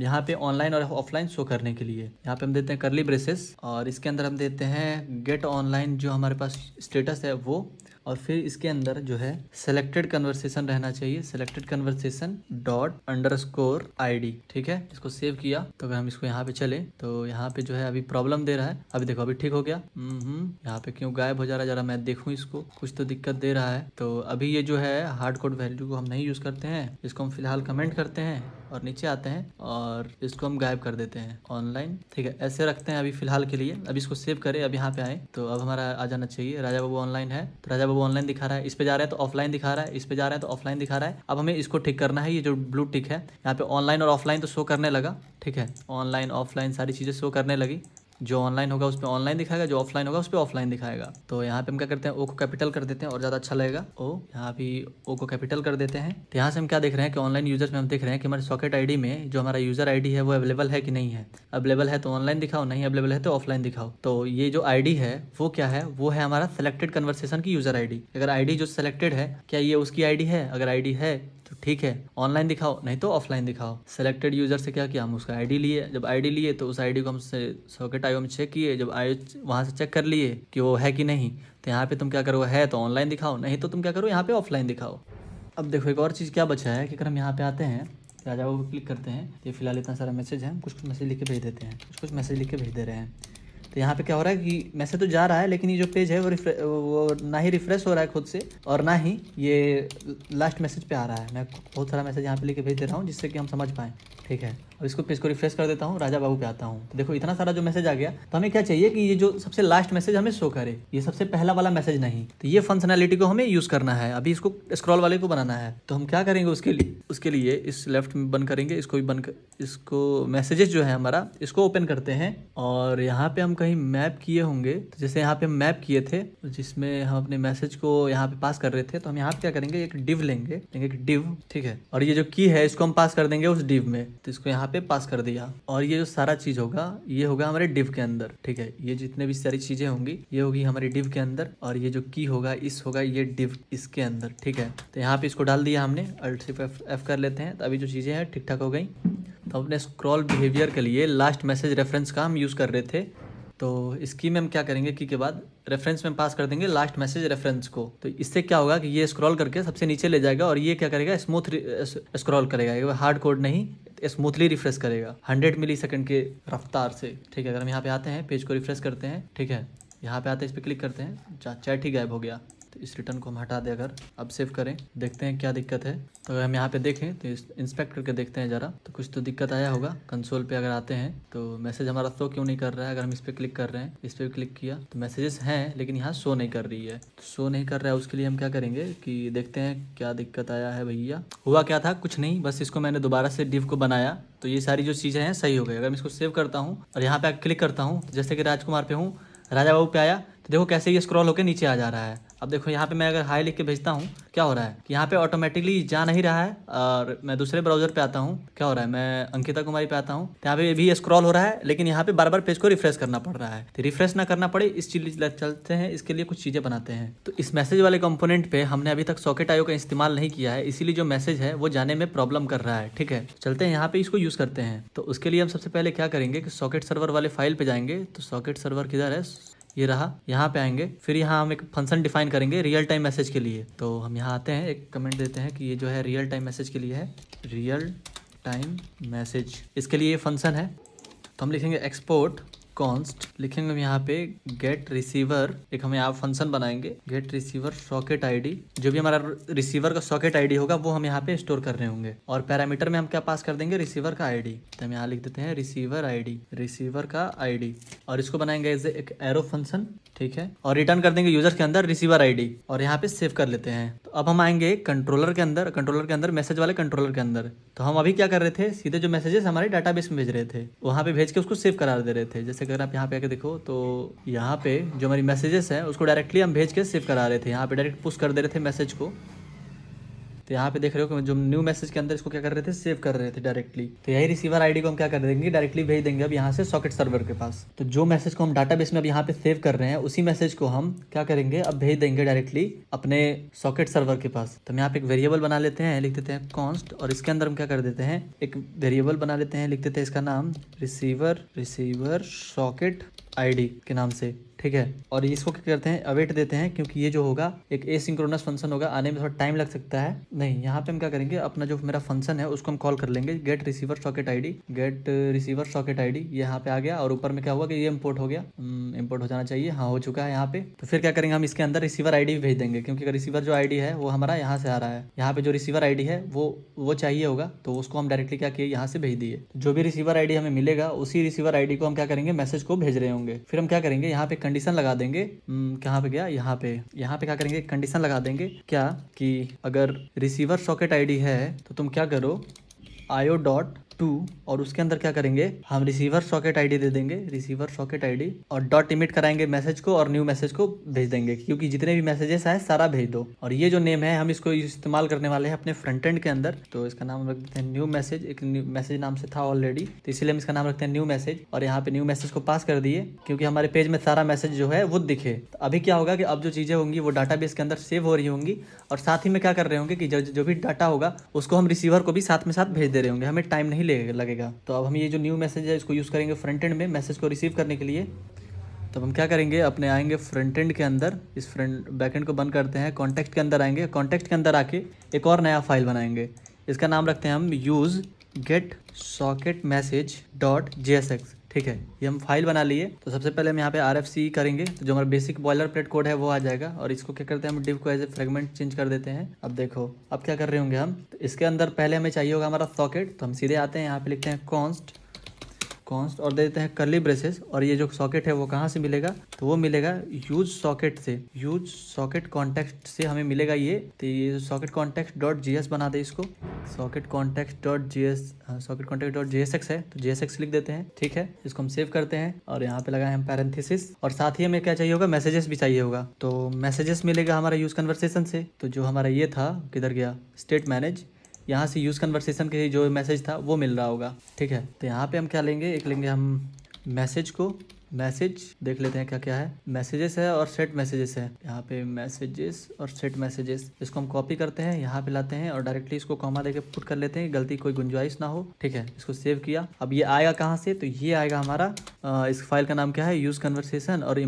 यहाँ पे ऑनलाइन और ऑफलाइन शो करने के लिए। यहाँ पे हम देते हैं करली ब्रेसेस, और इसके अंदर हम देते हैं गेट ऑनलाइन, जो हमारे पास स्टेटस है वो, और फिर इसके अंदर जो है सेलेक्टेड कन्वर्सेशन रहना चाहिए, selected conversation dot underscore ID, ठीक है। इसको सेव किया। तो अगर हम इसको यहाँ पे चले, तो यहाँ पे जो है अभी प्रॉब्लम दे रहा है, अभी देखो अभी ठीक हो गया। यहाँ पे क्यों गायब हो जा रहा है, जरा मैं देखूँ इसको, कुछ तो दिक्कत दे रहा है। तो अभी ये जो है हार्ड कोड वैल्यू को हम नहीं यूज़ करते हैं, इसको हम फिलहाल कमेंट करते हैं और नीचे आते हैं, और इसको हम गायब कर देते हैं ऑनलाइन, ठीक है। ऐसे रखते हैं अभी फिलहाल के लिए। अभी इसको सेव करें, अब यहाँ पे आए, तो अब हमारा आ जाना चाहिए, राजा बाबू ऑनलाइन है, तो राजा बाबू ऑनलाइन दिखा रहा है। इस पे जा रहा है तो ऑफलाइन दिखा रहा है, इस पे जा रहा है तो ऑफलाइन दिखा रहा है। अब हमें इसको ठीक करना है, ये जो ब्लू टिक है यहाँ पे ऑनलाइन और ऑफलाइन तो शो करने लगा, ठीक है। ऑनलाइन ऑफलाइन सारी चीज़ें शो करने लगी, जो ऑनलाइन होगा उस पर ऑनलाइन दिखाएगा, जो ऑफलाइन होगा उस पर ऑफलाइन दिखाएगा। तो यहाँ पे हम क्या करते हैं, ओ को कैपिटल कर देते हैं और ज़्यादा अच्छा लगेगा, ओ यहाँ भी ओ को कैपिटल कर देते हैं। तो यहाँ से हम क्या देख रहे हैं कि ऑनलाइन यूजर्स में हम देख रहे हैं कि हमारे सॉकेट आईडी में जो हमारा यूजर आईडी है वो अवेलेबल है कि नहीं है। अवेलेबल है तो ऑनलाइन दिखाओ, नहीं अवेलेबल है तो ऑफलाइन दिखाओ। तो ये जो आईडी है वो क्या है, वो है हमारा सेलेक्टेड कन्वर्सेशन की यूजर आईडी। अगर आईडी जो सेलेक्टेड है, क्या ये उसकी आईडी है, अगर आईडी है तो ठीक है, ऑनलाइन दिखाओ, नहीं तो ऑफलाइन दिखाओ। सेलेक्टेड यूजर से क्या किया, हम उसका आईडी लिए, जब आईडी लिए तो उस आईडी को हम सॉकेट आईओ में चेक किए, जब वहाँ से चेक कर लिए कि वो है कि नहीं, तो यहाँ पे तुम क्या करो, है तो ऑनलाइन दिखाओ, नहीं तो तुम क्या करो, यहाँ पे ऑफलाइन दिखाओ। अब देखो एक और चीज़ क्या बचा है कि अगर हम यहाँ पे आते हैं, राजा बाबू क्लिक करते हैं, ये फिलहाल इतना सारा मैसेज है, कुछ मैसेज लिख के भेज देते हैं, कुछ मैसेज लिख के भेज दे रहे हैं। तो यहाँ पे क्या हो रहा है कि मैसेज तो जा रहा है, लेकिन ये जो पेज है वो ना ही रिफ्रेश हो रहा है खुद से, और ना ही ये लास्ट मैसेज पे आ रहा है। मैं बहुत सारा मैसेज यहाँ पे लेके भेज दे रहा हूँ, जिससे कि हम समझ पाएँ, ठीक है। अब इसको पेज को रिफ्रेश कर देता हूँ, राजा बाबू पे आता हूँ, तो देखो इतना सारा जो मैसेज आ गया। तो हमें क्या चाहिए कि ये जो सबसे लास्ट मैसेज हमें शो करे, ये सबसे पहला वाला मैसेज नहीं। तो ये फंक्शनैलिटी को हमें यूज़ करना है, अभी इसको स्क्रॉल वाले को बनाना है। तो हम क्या करेंगे उसके लिए इस लेफ्ट में बंद करेंगे, इसको भी बंद कर, इसको मैसेजेस जो है हमारा, इसको ओपन करते हैं, और यहाँ पे हम कहीं मैप किए होंगे, तो जैसे यहाँ पे हम मैप किए थे जिसमें हम अपने मैसेज को यहाँ पे पास कर रहे थे, तो हम यहाँ पे क्या करेंगे, एक डिव लेंगे एक डिव, ठीक है। और ये जो की है इसको हम पास कर देंगे उस डिव में, तो इसको यहाँ पे पास कर दिया, और ये जो सारा चीज होगा ये होगा हमारे डिव के अंदर, ठीक है। ये जितने भी सारी चीजें होंगी ये होगी हमारे डिव के अंदर, और ये जो की होगा इस होगा ये डिव इसके अंदर, ठीक है। तो यहाँ पे इसको डाल दिया हमने, अल्ट सिर्फ F कर लेते हैं, तो अभी जो चीजें हैं ठीक ठाक हो गई। तो अपने स्क्रॉल बिहेवियर के लिए लास्ट मैसेज रेफरेंस का हम यूज कर रहे थे, तो इसकी में हम क्या करेंगे, की के बाद रेफरेंस में पास कर देंगे लास्ट मैसेज रेफरेंस को। तो इससे क्या होगा कि ये स्क्रॉल करके सबसे नीचे ले जाएगा, और ये क्या करेगा, स्मूथ स्क्रॉल करेगा, ये हार्ड कोड नहीं, स्मूथली रिफ्रेश करेगा 100 मिलीसेकंड के रफ्तार से, ठीक है। अगर हम यहाँ पे आते हैं, पेज को रिफ्रेश करते हैं, ठीक है, यहाँ पे आते हैं, इस पर क्लिक करते हैं, चैट ही गायब हो गया। तो इस रिटर्न को हम हटा दें, अगर अब सेव करें, देखते हैं क्या दिक्कत है। तो अगर हम यहाँ पे देखें तो इंस्पेक्ट करके देखते हैं ज़रा, तो कुछ तो दिक्कत आया होगा। कंसोल पे अगर आते हैं तो मैसेज हमारा शो क्यों नहीं कर रहा है, अगर हम इस पर क्लिक कर रहे हैं, इस पर क्लिक किया तो मैसेजेस हैं, लेकिन यहाँ शो नहीं कर रही है। तो शो नहीं कर रहा है, उसके लिए हम क्या करेंगे कि देखते हैं क्या दिक्कत आया है भैया। हुआ क्या था, कुछ नहीं, बस इसको मैंने दोबारा से डिव को बनाया, तो ये सारी जो चीज़ें हैं सही हो गई। अगर मैं इसको सेव करता हूँ और यहाँ पे क्लिक करता हूँ, जैसे कि राजकुमार पे हूँ, राजा बाबू पे आया, तो देखो कैसे ये स्क्रॉल होकर नीचे आ जा रहा है। अब देखो यहाँ पे मैं अगर हाई लिख के भेजता हूँ, क्या हो रहा है कि यहाँ पे ऑटोमेटिकली जा नहीं रहा है। और मैं दूसरे ब्राउजर पे आता हूँ, क्या हो रहा है, मैं अंकिता कुमारी पे आता हूँ तो यहाँ पे भी स्क्रॉल हो रहा है, लेकिन यहाँ पे बार बार पेज को रिफ्रेश करना पड़ रहा है। तो रिफ्रेश ना करना पड़े इस चीज चलते हैं, इसके लिए कुछ चीज़ें बनाते हैं। तो इस मैसेज वाले कंपोनेंट पे हमने अभी तक सॉकेट आईओ का इस्तेमाल नहीं किया है, इसीलिए जो मैसेज है वो जाने में प्रॉब्लम कर रहा है। ठीक है, चलते हैं यहाँ पे इसको यूज़ करते हैं। तो उसके लिए हम सबसे पहले क्या करेंगे कि सॉकेट सर्वर वाले फाइल पे जाएंगे। तो सॉकेट सर्वर किधर है, ये रहा, यहाँ पे आएंगे। फिर यहाँ हम एक फंक्शन डिफाइन करेंगे रियल टाइम मैसेज के लिए। तो हम यहाँ आते हैं, एक कमेंट देते हैं कि ये जो है रियल टाइम मैसेज के लिए है, रियल टाइम मैसेज, इसके लिए ये फंक्शन है। तो हम लिखेंगे एक्सपोर्ट कॉन्स्ट, लिखेंगे हम यहाँ पे गेट रिसीवर, एक हम यहाँ फंक्शन बनाएंगे गेट रिसीवर सॉकेट आईडी। जो भी हमारा रिसीवर का सॉकेट आईडी होगा वो हम यहाँ पे स्टोर कर रहे होंगे, और पैरामीटर में हम क्या पास कर देंगे, रिसीवर का आईडी। तो हम यहाँ लिख देते हैं रिसीवर आईडी, रिसीवर का आईडी, और इसको बनाएंगे एज एक एरो फंक्शन। ठीक है, और रिटर्न कर देंगे यूजर के अंदर रिसीवर आईडी, और यहाँ पे सेव कर लेते हैं। तो अब हम आएंगे कंट्रोलर के अंदर, कंट्रोलर के अंदर मैसेज वाले कंट्रोलर के अंदर। तो हम अभी क्या कर रहे थे, सीधे जो मैसेजेस हमारे डाटाबेस में भेज रहे थे वहाँ पे भेज के उसको सेव करा दे रहे थे। जैसे अगर आप यहाँ पे आके देखो तो यहाँ पे जो हमारी मैसेजेस हैं उसको डायरेक्टली हम भेज के सेव करा रहे थे, यहाँ पे डायरेक्ट पुश कर दे रहे थे मैसेज को। तो यहाँ पे देख रहे हो कि जो न्यू मैसेज के अंदर इसको क्या कर रहे थे, सेव कर रहे थे डायरेक्टली। तो यही रिसीवर आईडी को हम क्या कर देंगे, डायरेक्टली भेज देंगे अब यहाँ से सॉकेट सर्वर के पास। तो जो मैसेज को हम डाटाबेस में अब यहाँ पे सेव कर रहे हैं उसी मैसेज को हम क्या करेंगे, अब भेज देंगे डायरेक्टली अपने सॉकेट सर्वर के पास। तो हम यहाँ पे एक वेरिएबल बना लेते हैं, लिख देते हैं कॉन्स्ट, और इसके अंदर हम क्या कर देते हैं, एक वेरिएबल बना लेते हैं, लिख देते हैं इसका नाम रिसीवर सॉकेट आईडी के नाम से। ठीक है, और इसको क्या करते हैं, अवेट देते हैं, क्योंकि ये जो होगा एक एसिंक्रोनस फंक्शन होगा, आने में थोड़ा टाइम लग सकता है। नहीं, यहाँ पे हम क्या करेंगे, अपना जो मेरा फंक्शन है उसको हम कॉल कर लेंगे get receiver socket ID, get receiver socket ID. ये यहाँ पे आ गया, और ऊपर में क्या हुआ कि ये इंपोर्ट हो गया, इंपोर्ट हो जाना चाहिए, हाँ हो चुका है यहाँ पे। तो फिर क्या करेंगे, हम इसके अंदर रिसीवर आईडी भी भेज देंगे, क्योंकि रिसीवर जो आईडी है वो हमारा यहाँ से आ रहा है। यहाँ पे जो रिसीवर आईडी है वो चाहिए होगा, तो उसको हम डायरेक्टली क्या किए, यहाँ से भेज दिए। जो भी रिसीवर आईडी हमें मिलेगा उसी रिसीवर आईडी को हम क्या करेंगे, मैसेज को भेज रहे होंगे। फिर हम क्या करेंगे, यहाँ पे कंडीशन लगा देंगे, कहाँ पे गया, यहाँ पे क्या करेंगे, कंडीशन लगा देंगे क्या, कि अगर रिसीवर सॉकेट आईडी है तो तुम क्या करो IO.to, और उसके अंदर क्या करेंगे, हम रिसीवर सॉकेट आईडी दे देंगे, रिसीवर सॉकेट आईडी, और डॉट इमिट कराएंगे मैसेज को, और न्यू मैसेज को भेज देंगे, क्योंकि जितने भी मैसेजेस आए सारा भेज दो। और ये जो नेम है हम इसको इस्तेमाल करने वाले हैं अपने फ्रंट एंड के अंदर। तो इसका नाम रख देते हैं न्यू मैसेज, एक न्यू मैसेज नाम से था ऑलरेडी, तो इसीलिए हम इसका नाम रखते हैं न्यू मैसेज। और यहाँ पे न्यू मैसेज को पास कर दिए, क्योंकि हमारे पेज में सारा मैसेज जो है वो दिखे। तो अभी क्या होगा कि अब जो चीज़ें होंगी वो डाटाबेस के अंदर सेव हो रही होंगी, और साथ ही में क्या कर रहे होंगे कि जो भी डाटा होगा उसको हम रिसीवर को भी साथ में साथ भेज दे रहे होंगे, हमें टाइम नहीं लगेगा। तो अब हम ये जो न्यू मैसेज है इसको यूज़ करेंगे फ्रंट एंड में मैसेज को रिसीव करने के लिए। तो हम क्या करेंगे, अपने आएंगे फ्रंट एंड के अंदर, इस फ्रंट बैक एंड को बंद करते हैं, कॉन्टेक्स्ट के अंदर आएंगे, कॉन्टेक्स्ट के अंदर आके एक और नया फाइल बनाएंगे, इसका नाम रखते हैं हम use get socket message .jsx। ठीक है, ये हम फाइल बना लिए। तो सबसे पहले हम यहाँ पे RFC करेंगे, तो जो हमारा बेसिक बॉयलर प्लेट कोड है वो आ जाएगा, और इसको क्या करते हैं, हम डिव को एज ए फ्रेगमेंट चेंज कर देते हैं। अब देखो अब क्या कर रहे होंगे हम, तो इसके अंदर पहले हमें चाहिए होगा हमारा सॉकेट। तो हम सीधे आते हैं, यहाँ पे लिखते हैं कॉन्स्ट और दे देते हैं कर्ली ब्रेसेस, और ये जो सॉकेट है वो कहाँ से मिलेगा, तो वो मिलेगा यूज सॉकेट से, यूज सॉकेट कॉन्टेक्स्ट से हमें मिलेगा ये। तो ये सॉकेट कॉन्टेक्स्ट .js बना दे इसको, सॉकेट कॉन्टेक्स्ट .jsx है तो jsx लिख देते हैं। ठीक है, इसको हम सेव करते हैं, और यहाँ पे लगाए हम पैरेंथेसिस, और साथ ही हमें क्या चाहिए होगा, मैसेजेस भी चाहिए होगा। तो मैसेजेस मिलेगा हमारा यूज कन्वर्सेशन से। तो जो हमारा ये था किधर गया, स्टेट मैनेज, यहाँ से यूज़ कन्वर्सेशन के जो मैसेज था वो मिल रहा होगा। ठीक है, तो यहाँ पे हम क्या लेंगे, एक लेंगे हम मैसेज को, मैसेज देख लेते हैं क्या क्या है, मैसेजेस है और सेट मैसेजेस है। यहाँ पे मैसेजेस और सेट मैसेजेस, इसको हम कॉपी करते हैं, यहाँ पे लाते हैं और डायरेक्टली इसको कॉमा देके पुट कर लेते हैं, गलती कोई गुंजाइश ना हो। ठीक है, इसको सेव किया। अब ये आएगा कहाँ से, तो ये आएगा हमारा इस फाइल का नाम क्या है, यूज़ कन्वर्सेशन, और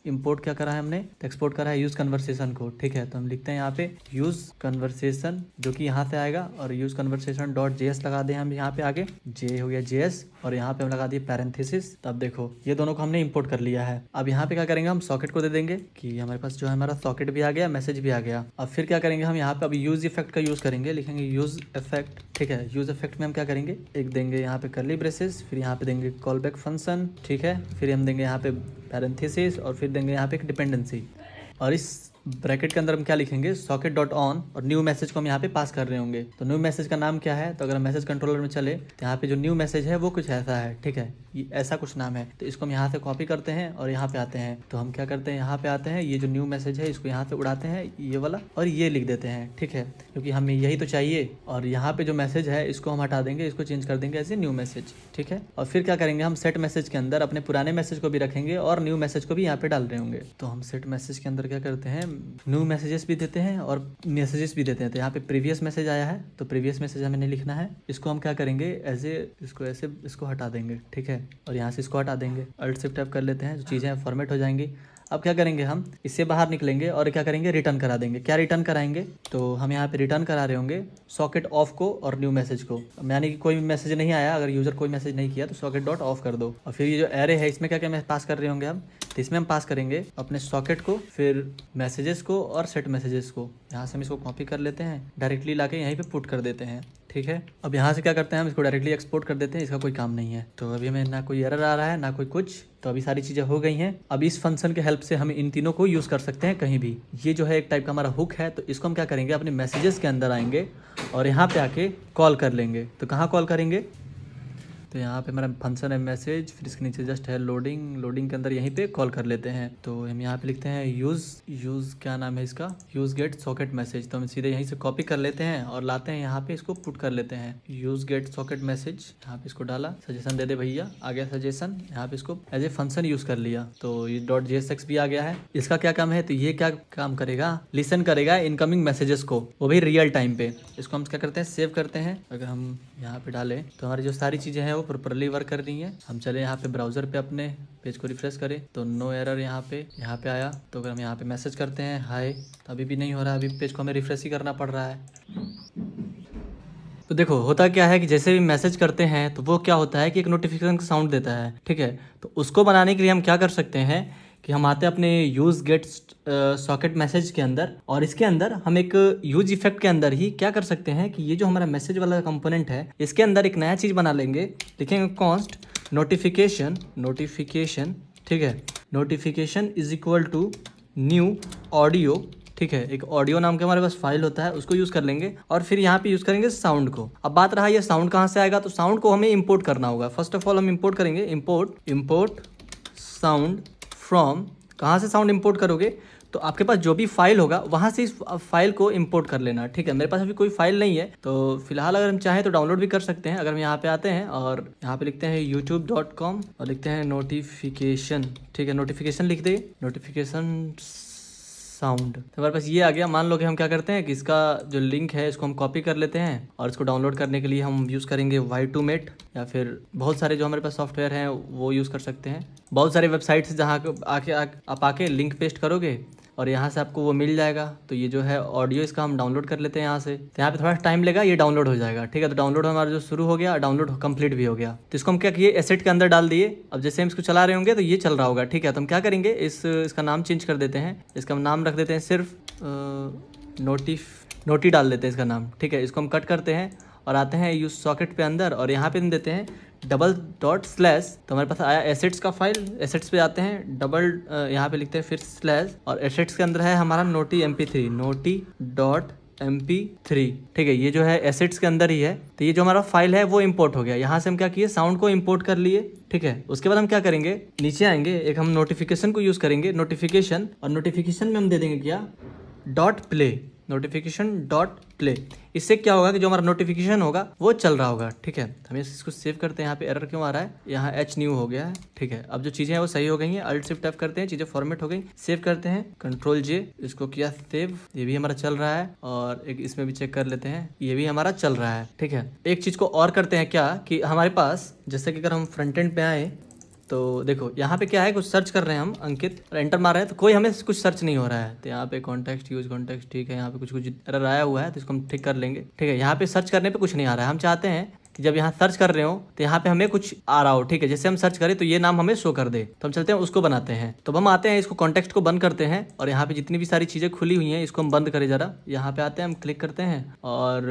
इम्पोर्ट क्या करा है हमने, एक्सपोर्ट करा है यूज़ कन्वर्सेशन को। ठीक है, तो हम लिखते हैं यहाँ पे यूज़ कन्वर्सेशन, जो कि यहाँ से आएगा, और यूज़ कन्वर्सेशन .js लगा दें हम यहाँ पे आगे, जे हो गया JS, और यहाँ पे हम लगा दिए पैरेंथेसिस। तब देखो ये दोनों को हमने इंपोर्ट कर लिया है। अब यहाँ पे क्या करेंगे, हम सॉकेट को दे देंगे कि हमारे पास जो है हमारा सॉकेट भी आ गया, मैसेज भी आ गया। अब फिर क्या करेंगे, हम यहाँ पे अब यूज़ इफेक्ट का यूज़ करेंगे, लिखेंगे यूज़ इफेक्ट। ठीक है, यूज़ इफेक्ट में हम क्या करेंगे, एक देंगे यहाँ पे कर्ली ब्रेसेस, फिर यहाँ पे देंगे कॉल बैक फंक्शन। ठीक है, फिर हम देंगे यहाँ पे पैरेंथेसिस, और फिर देंगे यहाँ पे एक डिपेंडेंसी, और इस ब्रैकेट के अंदर हम क्या लिखेंगे, सॉकेट डॉट ऑन, और न्यू मैसेज को हम यहाँ पे पास कर रहे होंगे। तो न्यू मैसेज का नाम क्या है, तो अगर हम मैसेज कंट्रोलर में चले तो यहाँ पे जो न्यू मैसेज है वो कुछ ऐसा है, ठीक है, ये ऐसा कुछ नाम है। तो इसको हम यहाँ से कॉपी करते हैं और यहाँ पे आते हैं। तो हम क्या करते हैं, यहाँ पे आते हैं, ये जो न्यू मैसेज है इसको यहाँ से उड़ाते हैं, ये वाला, और ये लिख देते हैं, ठीक है, क्योंकि हमें यही तो चाहिए। और यहाँ पे जो मैसेज है इसको हम हटा देंगे, इसको चेंज कर देंगे ऐसे न्यू मैसेज, ठीक है। और फिर क्या करेंगे, हम सेट मैसेज के अंदर अपने पुराने मैसेज को भी रखेंगे और न्यू मैसेज को भी यहाँ पे डाल रहे होंगे। तो हम सेट मैसेज के अंदर क्या करते हैं, न्यू मैसेजेस भी देते हैं और मैसेजेस भी देते हैं। तो यहाँ पे प्रीवियस मैसेज आया है, तो प्रीवियस मैसेज हमें नहीं लिखना है, इसको हम क्या करेंगे, इसको ऐसे इसको हटा देंगे, ठीक है, और यहाँ से इसको हटा देंगे, अल्ट शिफ्ट टैप कर लेते हैं, जो चीज़ें फॉर्मेट हो जाएंगी। अब क्या करेंगे, हम इससे बाहर निकलेंगे और क्या करेंगे, रिटर्न करा देंगे। क्या रिटर्न कराएंगे, तो हम यहाँ पे रिटर्न करा रहे होंगे सॉकेट ऑफ को और न्यू मैसेज को, यानी कि कोई मैसेज नहीं आया, अगर यूजर कोई मैसेज नहीं किया तो सॉकेट डॉट ऑफ कर दो। और फिर ये जो एरे है इसमें क्या क्या पास कर रहे होंगे हम, तो इसमें हम पास करेंगे अपने सॉकेट को, फिर मैसेजेस को और सेट मैसेजेस को। यहाँ से हम इसको कॉपी कर लेते हैं, डायरेक्टली लाके यहीं पे पुट कर देते हैं, ठीक है। अब यहाँ से क्या करते हैं, हम इसको डायरेक्टली एक्सपोर्ट कर देते हैं, इसका कोई काम नहीं है। तो अभी हमें ना कोई एरर आ रहा है ना कोई कुछ, तो अभी सारी चीज़ें हो गई हैं। अब इस फंक्शन के हेल्प से हम इन तीनों को यूज़ कर सकते हैं कहीं भी। ये जो है एक टाइप का हमारा हुक है, तो इसको हम क्या करेंगे, अपने मैसेजेस के अंदर आएंगे और यहाँ पे आके कॉल कर लेंगे। तो कहाँ कॉल करेंगे, तो यहाँ पे हमारा फंक्शन है मैसेज, फिर इसके नीचे जस्ट है लोडिंग के अंदर यहीं पे कॉल कर लेते हैं। तो हम यहाँ पे लिखते हैं यूज़ क्या नाम है इसका, यूज़ गेट सॉकेट मैसेज। तो हम सीधे यहीं से कॉपी कर लेते हैं और लाते हैं यहाँ पे, इसको पुट कर लेते हैं, यूज़ गेट सॉकेट मैसेज। यहाँ पे इसको डाला, सजेशन दे दे भैया, आ गया सजेशन। यहाँ पे इसको एज ए फंक्शन यूज़ कर लिया, तो ये .jsx भी आ गया है। इसका क्या काम है, तो ये क्या काम करेगा, लिसन करेगा इनकमिंग मैसेजेस को, वो भी रियल टाइम पे। इसको हम क्या करते हैं, सेव करते हैं। अगर हम यहाँ पे डालें तो हमारी जो सारी चीज़ें हैं वो प्रॉपर्ली वर्क कर रही हैं। हम चले यहाँ पे ब्राउज़र पे, अपने पेज को रिफ्रेश करें तो नो एरर यहाँ पे आया। तो अगर हम यहाँ पे मैसेज करते हैं हाय, तो अभी भी नहीं हो रहा है, अभी पेज को हमें रिफ्रेश ही करना पड़ रहा है। तो देखो होता क्या है कि जैसे भी मैसेज करते हैं तो वो क्या होता है कि एक नोटिफिकेशन का साउंड देता है, ठीक है। तो उसको बनाने के लिए हम क्या कर सकते हैं कि हम आते हैं अपने यूज़ गेट सॉकेट मैसेज के अंदर, और इसके अंदर हम एक यूज इफेक्ट के अंदर ही क्या कर सकते हैं कि ये जो हमारा मैसेज वाला कंपोनेंट है इसके अंदर एक नया चीज़ बना लेंगे। लिखेंगे कॉन्स्ट नोटिफिकेशन, ठीक है, notification is equal to new audio, ठीक है। एक ऑडियो नाम के हमारे पास फाइल होता है, उसको यूज़ कर लेंगे और फिर यहाँ पे यूज़ करेंगे साउंड को। अब बात रहा ये साउंड कहाँ से आएगा, तो साउंड को हमें इंपोर्ट करना होगा। फर्स्ट ऑफ ऑल हम इंपोर्ट करेंगे, इंपोर्ट साउंड फ्रॉम, कहाँ से साउंड इंपोर्ट करोगे, तो आपके पास जो भी फाइल होगा वहाँ से इस फाइल को इंपोर्ट कर लेना, ठीक है। मेरे पास अभी कोई फाइल नहीं है, तो फिलहाल अगर हम चाहें तो डाउनलोड भी कर सकते हैं। अगर हम यहाँ पे आते हैं और यहाँ पे लिखते हैं youtube.com और लिखते हैं नोटिफिकेशन, ठीक है, नोटिफिकेशन लिख दे, नोटिफिकेशन साउंड। तो हमारे पास ये आ गया। मान लो कि हम क्या करते हैं कि इसका जो लिंक है इसको हम कॉपी कर लेते हैं और इसको डाउनलोड करने के लिए हम यूज़ करेंगे Y2Mate, या फिर बहुत सारे जो हमारे पास सॉफ्टवेयर हैं वो यूज़ कर सकते हैं। बहुत सारे वेबसाइट्स जहाँ आप आके लिंक पेस्ट करोगे और यहाँ से आपको वो मिल जाएगा। तो ये जो है ऑडियो इसका हम डाउनलोड कर लेते हैं यहाँ से। तो यहाँ पे थोड़ा टाइम लेगा, ये डाउनलोड हो जाएगा, ठीक है। तो डाउनलोड हमारा जो शुरू हो गया, डाउनलोड कंप्लीट भी हो गया। तो इसको हम क्या किए, एसेट के अंदर डाल दिए। अब जैसे हम इसको चला रहे होंगे तो ये चल रहा होगा, ठीक है। तो हम क्या करेंगे, इसका नाम चेंज कर देते हैं। इसका हम नाम रख देते हैं सिर्फ नोटी डाल देते हैं इसका नाम, ठीक है। इसको हम कट करते हैं और आते हैं यूज सॉकेट पे अंदर और यहाँ पे हम देते हैं $/। तो हमारे पास आया एसेट्स का फाइल, एसेट्स पे आते हैं यहाँ पे लिखते हैं फिर स्लैश, और एसेट्स के अंदर है हमारा नोटी MP3, ठीक है। ये जो है एसेट्स के अंदर ही है। तो ये जो हमारा फाइल है वो इंपोर्ट हो गया। यहाँ से हम क्या किए, साउंड को इंपोर्ट कर लिए, ठीक है। उसके बाद हम क्या करेंगे, नीचे आएंगे, एक हम नोटिफिकेशन को यूज करेंगे, नोटिफिकेशन, और नोटिफिकेशन में हम दे देंगे क्या, .play, notification.play। इससे क्या होगा कि जो हमारा नोटिफिकेशन होगा वो चल रहा होगा, ठीक है। हम इसको सेव करते हैं। यहाँ पे एरर क्यों आ रहा है, यहाँ h न्यू हो गया है, ठीक है। अब जो चीज़ें हैं वो सही हो गई हैं, अल्ट शिफ्ट टैप करते हैं, चीज़ें फॉर्मेट हो गई, सेव करते हैं, Ctrl+J, इसको किया सेव, ये भी हमारा चल रहा है। और एक इसमें भी चेक कर लेते हैं, ये भी हमारा चल रहा है, ठीक है। एक चीज़ को और करते हैं क्या कि हमारे पास जैसे कि अगर हम फ्रंट एंड पे आए तो देखो यहाँ पे क्या है, कुछ सर्च कर रहे हैं हम, अंकित, और एंटर मार रहे हैं तो कोई हमें कुछ सर्च नहीं हो रहा है। तो यहाँ पे कॉन्टेक्स्ट, यूज कॉन्टेक्स्ट, ठीक है। यहाँ पे कुछ एरर आया हुआ है तो इसको हम ठीक कर लेंगे, ठीक है। यहाँ पे सर्च करने पे कुछ नहीं आ रहा है। हम चाहते हैं कि जब यहाँ सर्च कर रहे हो तो यहाँ पे हमें कुछ आ रहा हो, ठीक है। जैसे हम सर्च करें तो ये नाम हमें शो कर दे, तो हम चलते हैं उसको बनाते हैं। तो हम आते हैं, इसको कॉन्टेक्स्ट को बंद करते हैं और यहाँ पे जितनी भी सारी चीज़ें खुली हुई हैं इसको हम बंद करें जरा। यहाँ पे आते हैं, हम क्लिक करते हैं और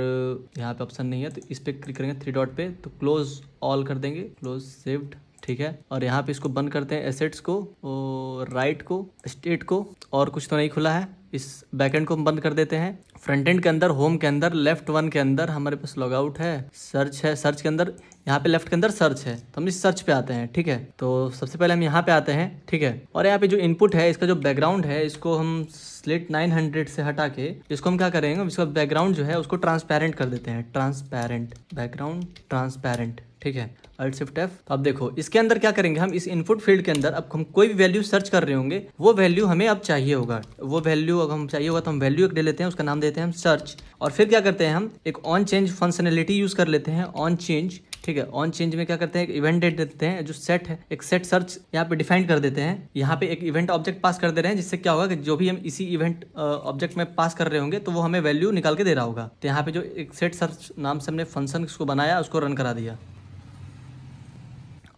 यहाँ पे ऑप्शन नहीं है तो इस पर क्लिक करेंगे 3 डॉट पे, तो क्लोज ऑल कर देंगे, क्लोज सेव्ड, ठीक है। और यहाँ पे इसको बंद करते हैं, एसेट्स को और राइट को, स्टेट को, और कुछ तो नहीं खुला है, इस बैकएंड को हम बंद कर देते हैं। फ्रंट एंड के अंदर, होम के अंदर, लेफ्ट वन के अंदर हमारे पास लॉगआउट है, सर्च है, सर्च के अंदर यहाँ पे लेफ्ट के अंदर सर्च है, तो हम इस सर्च पे आते हैं। ठीक है, तो सबसे पहले हम यहाँ पे आते हैं। ठीक है, और यहाँ पे जो इनपुट है, इसका जो बैकग्राउंड है, इसको हम स्लेट 900 से हटा के इसको हम क्या करेंगे, इसका बैकग्राउंड जो है उसको ट्रांसपेरेंट कर देते हैं। Transparent, background transparent. ठीक है, Alt Shift F। तो अब देखो इसके अंदर क्या करेंगे हम, इस इनपुट फील्ड के अंदर अब हम कोई भी वैल्यू सर्च कर रहे होंगे, वो वैल्यू हमें अब चाहिए होगा। वो वैल्यू अगर हम चाहिए होगा तो हम वैल्यू एक ले लेते हैं, उसका नाम देते हैं हम सर्च। और फिर क्या करते हैं, हम एक ऑन चेंज फंक्शनैलिटी यूज कर लेते हैं, ऑन चेंज। ठीक है, ऑन चेंज में क्या करते हैं, एक इवेंट डेट देते हैं, जो सेट है, एक सेट सर्च यहाँ पे डिफाइन कर देते हैं। यहाँ पे एक इवेंट ऑब्जेक्ट पास कर दे रहे हैं, जिससे क्या होगा कि जो भी हम इसी इवेंट ऑब्जेक्ट में पास कर रहे होंगे तो वो हमें वैल्यू निकाल के दे रहा होगा। तो यहाँ पे जो एक सेट सर्च नाम से हमने फंक्शन इसको बनाया, उसको रन करा दिया।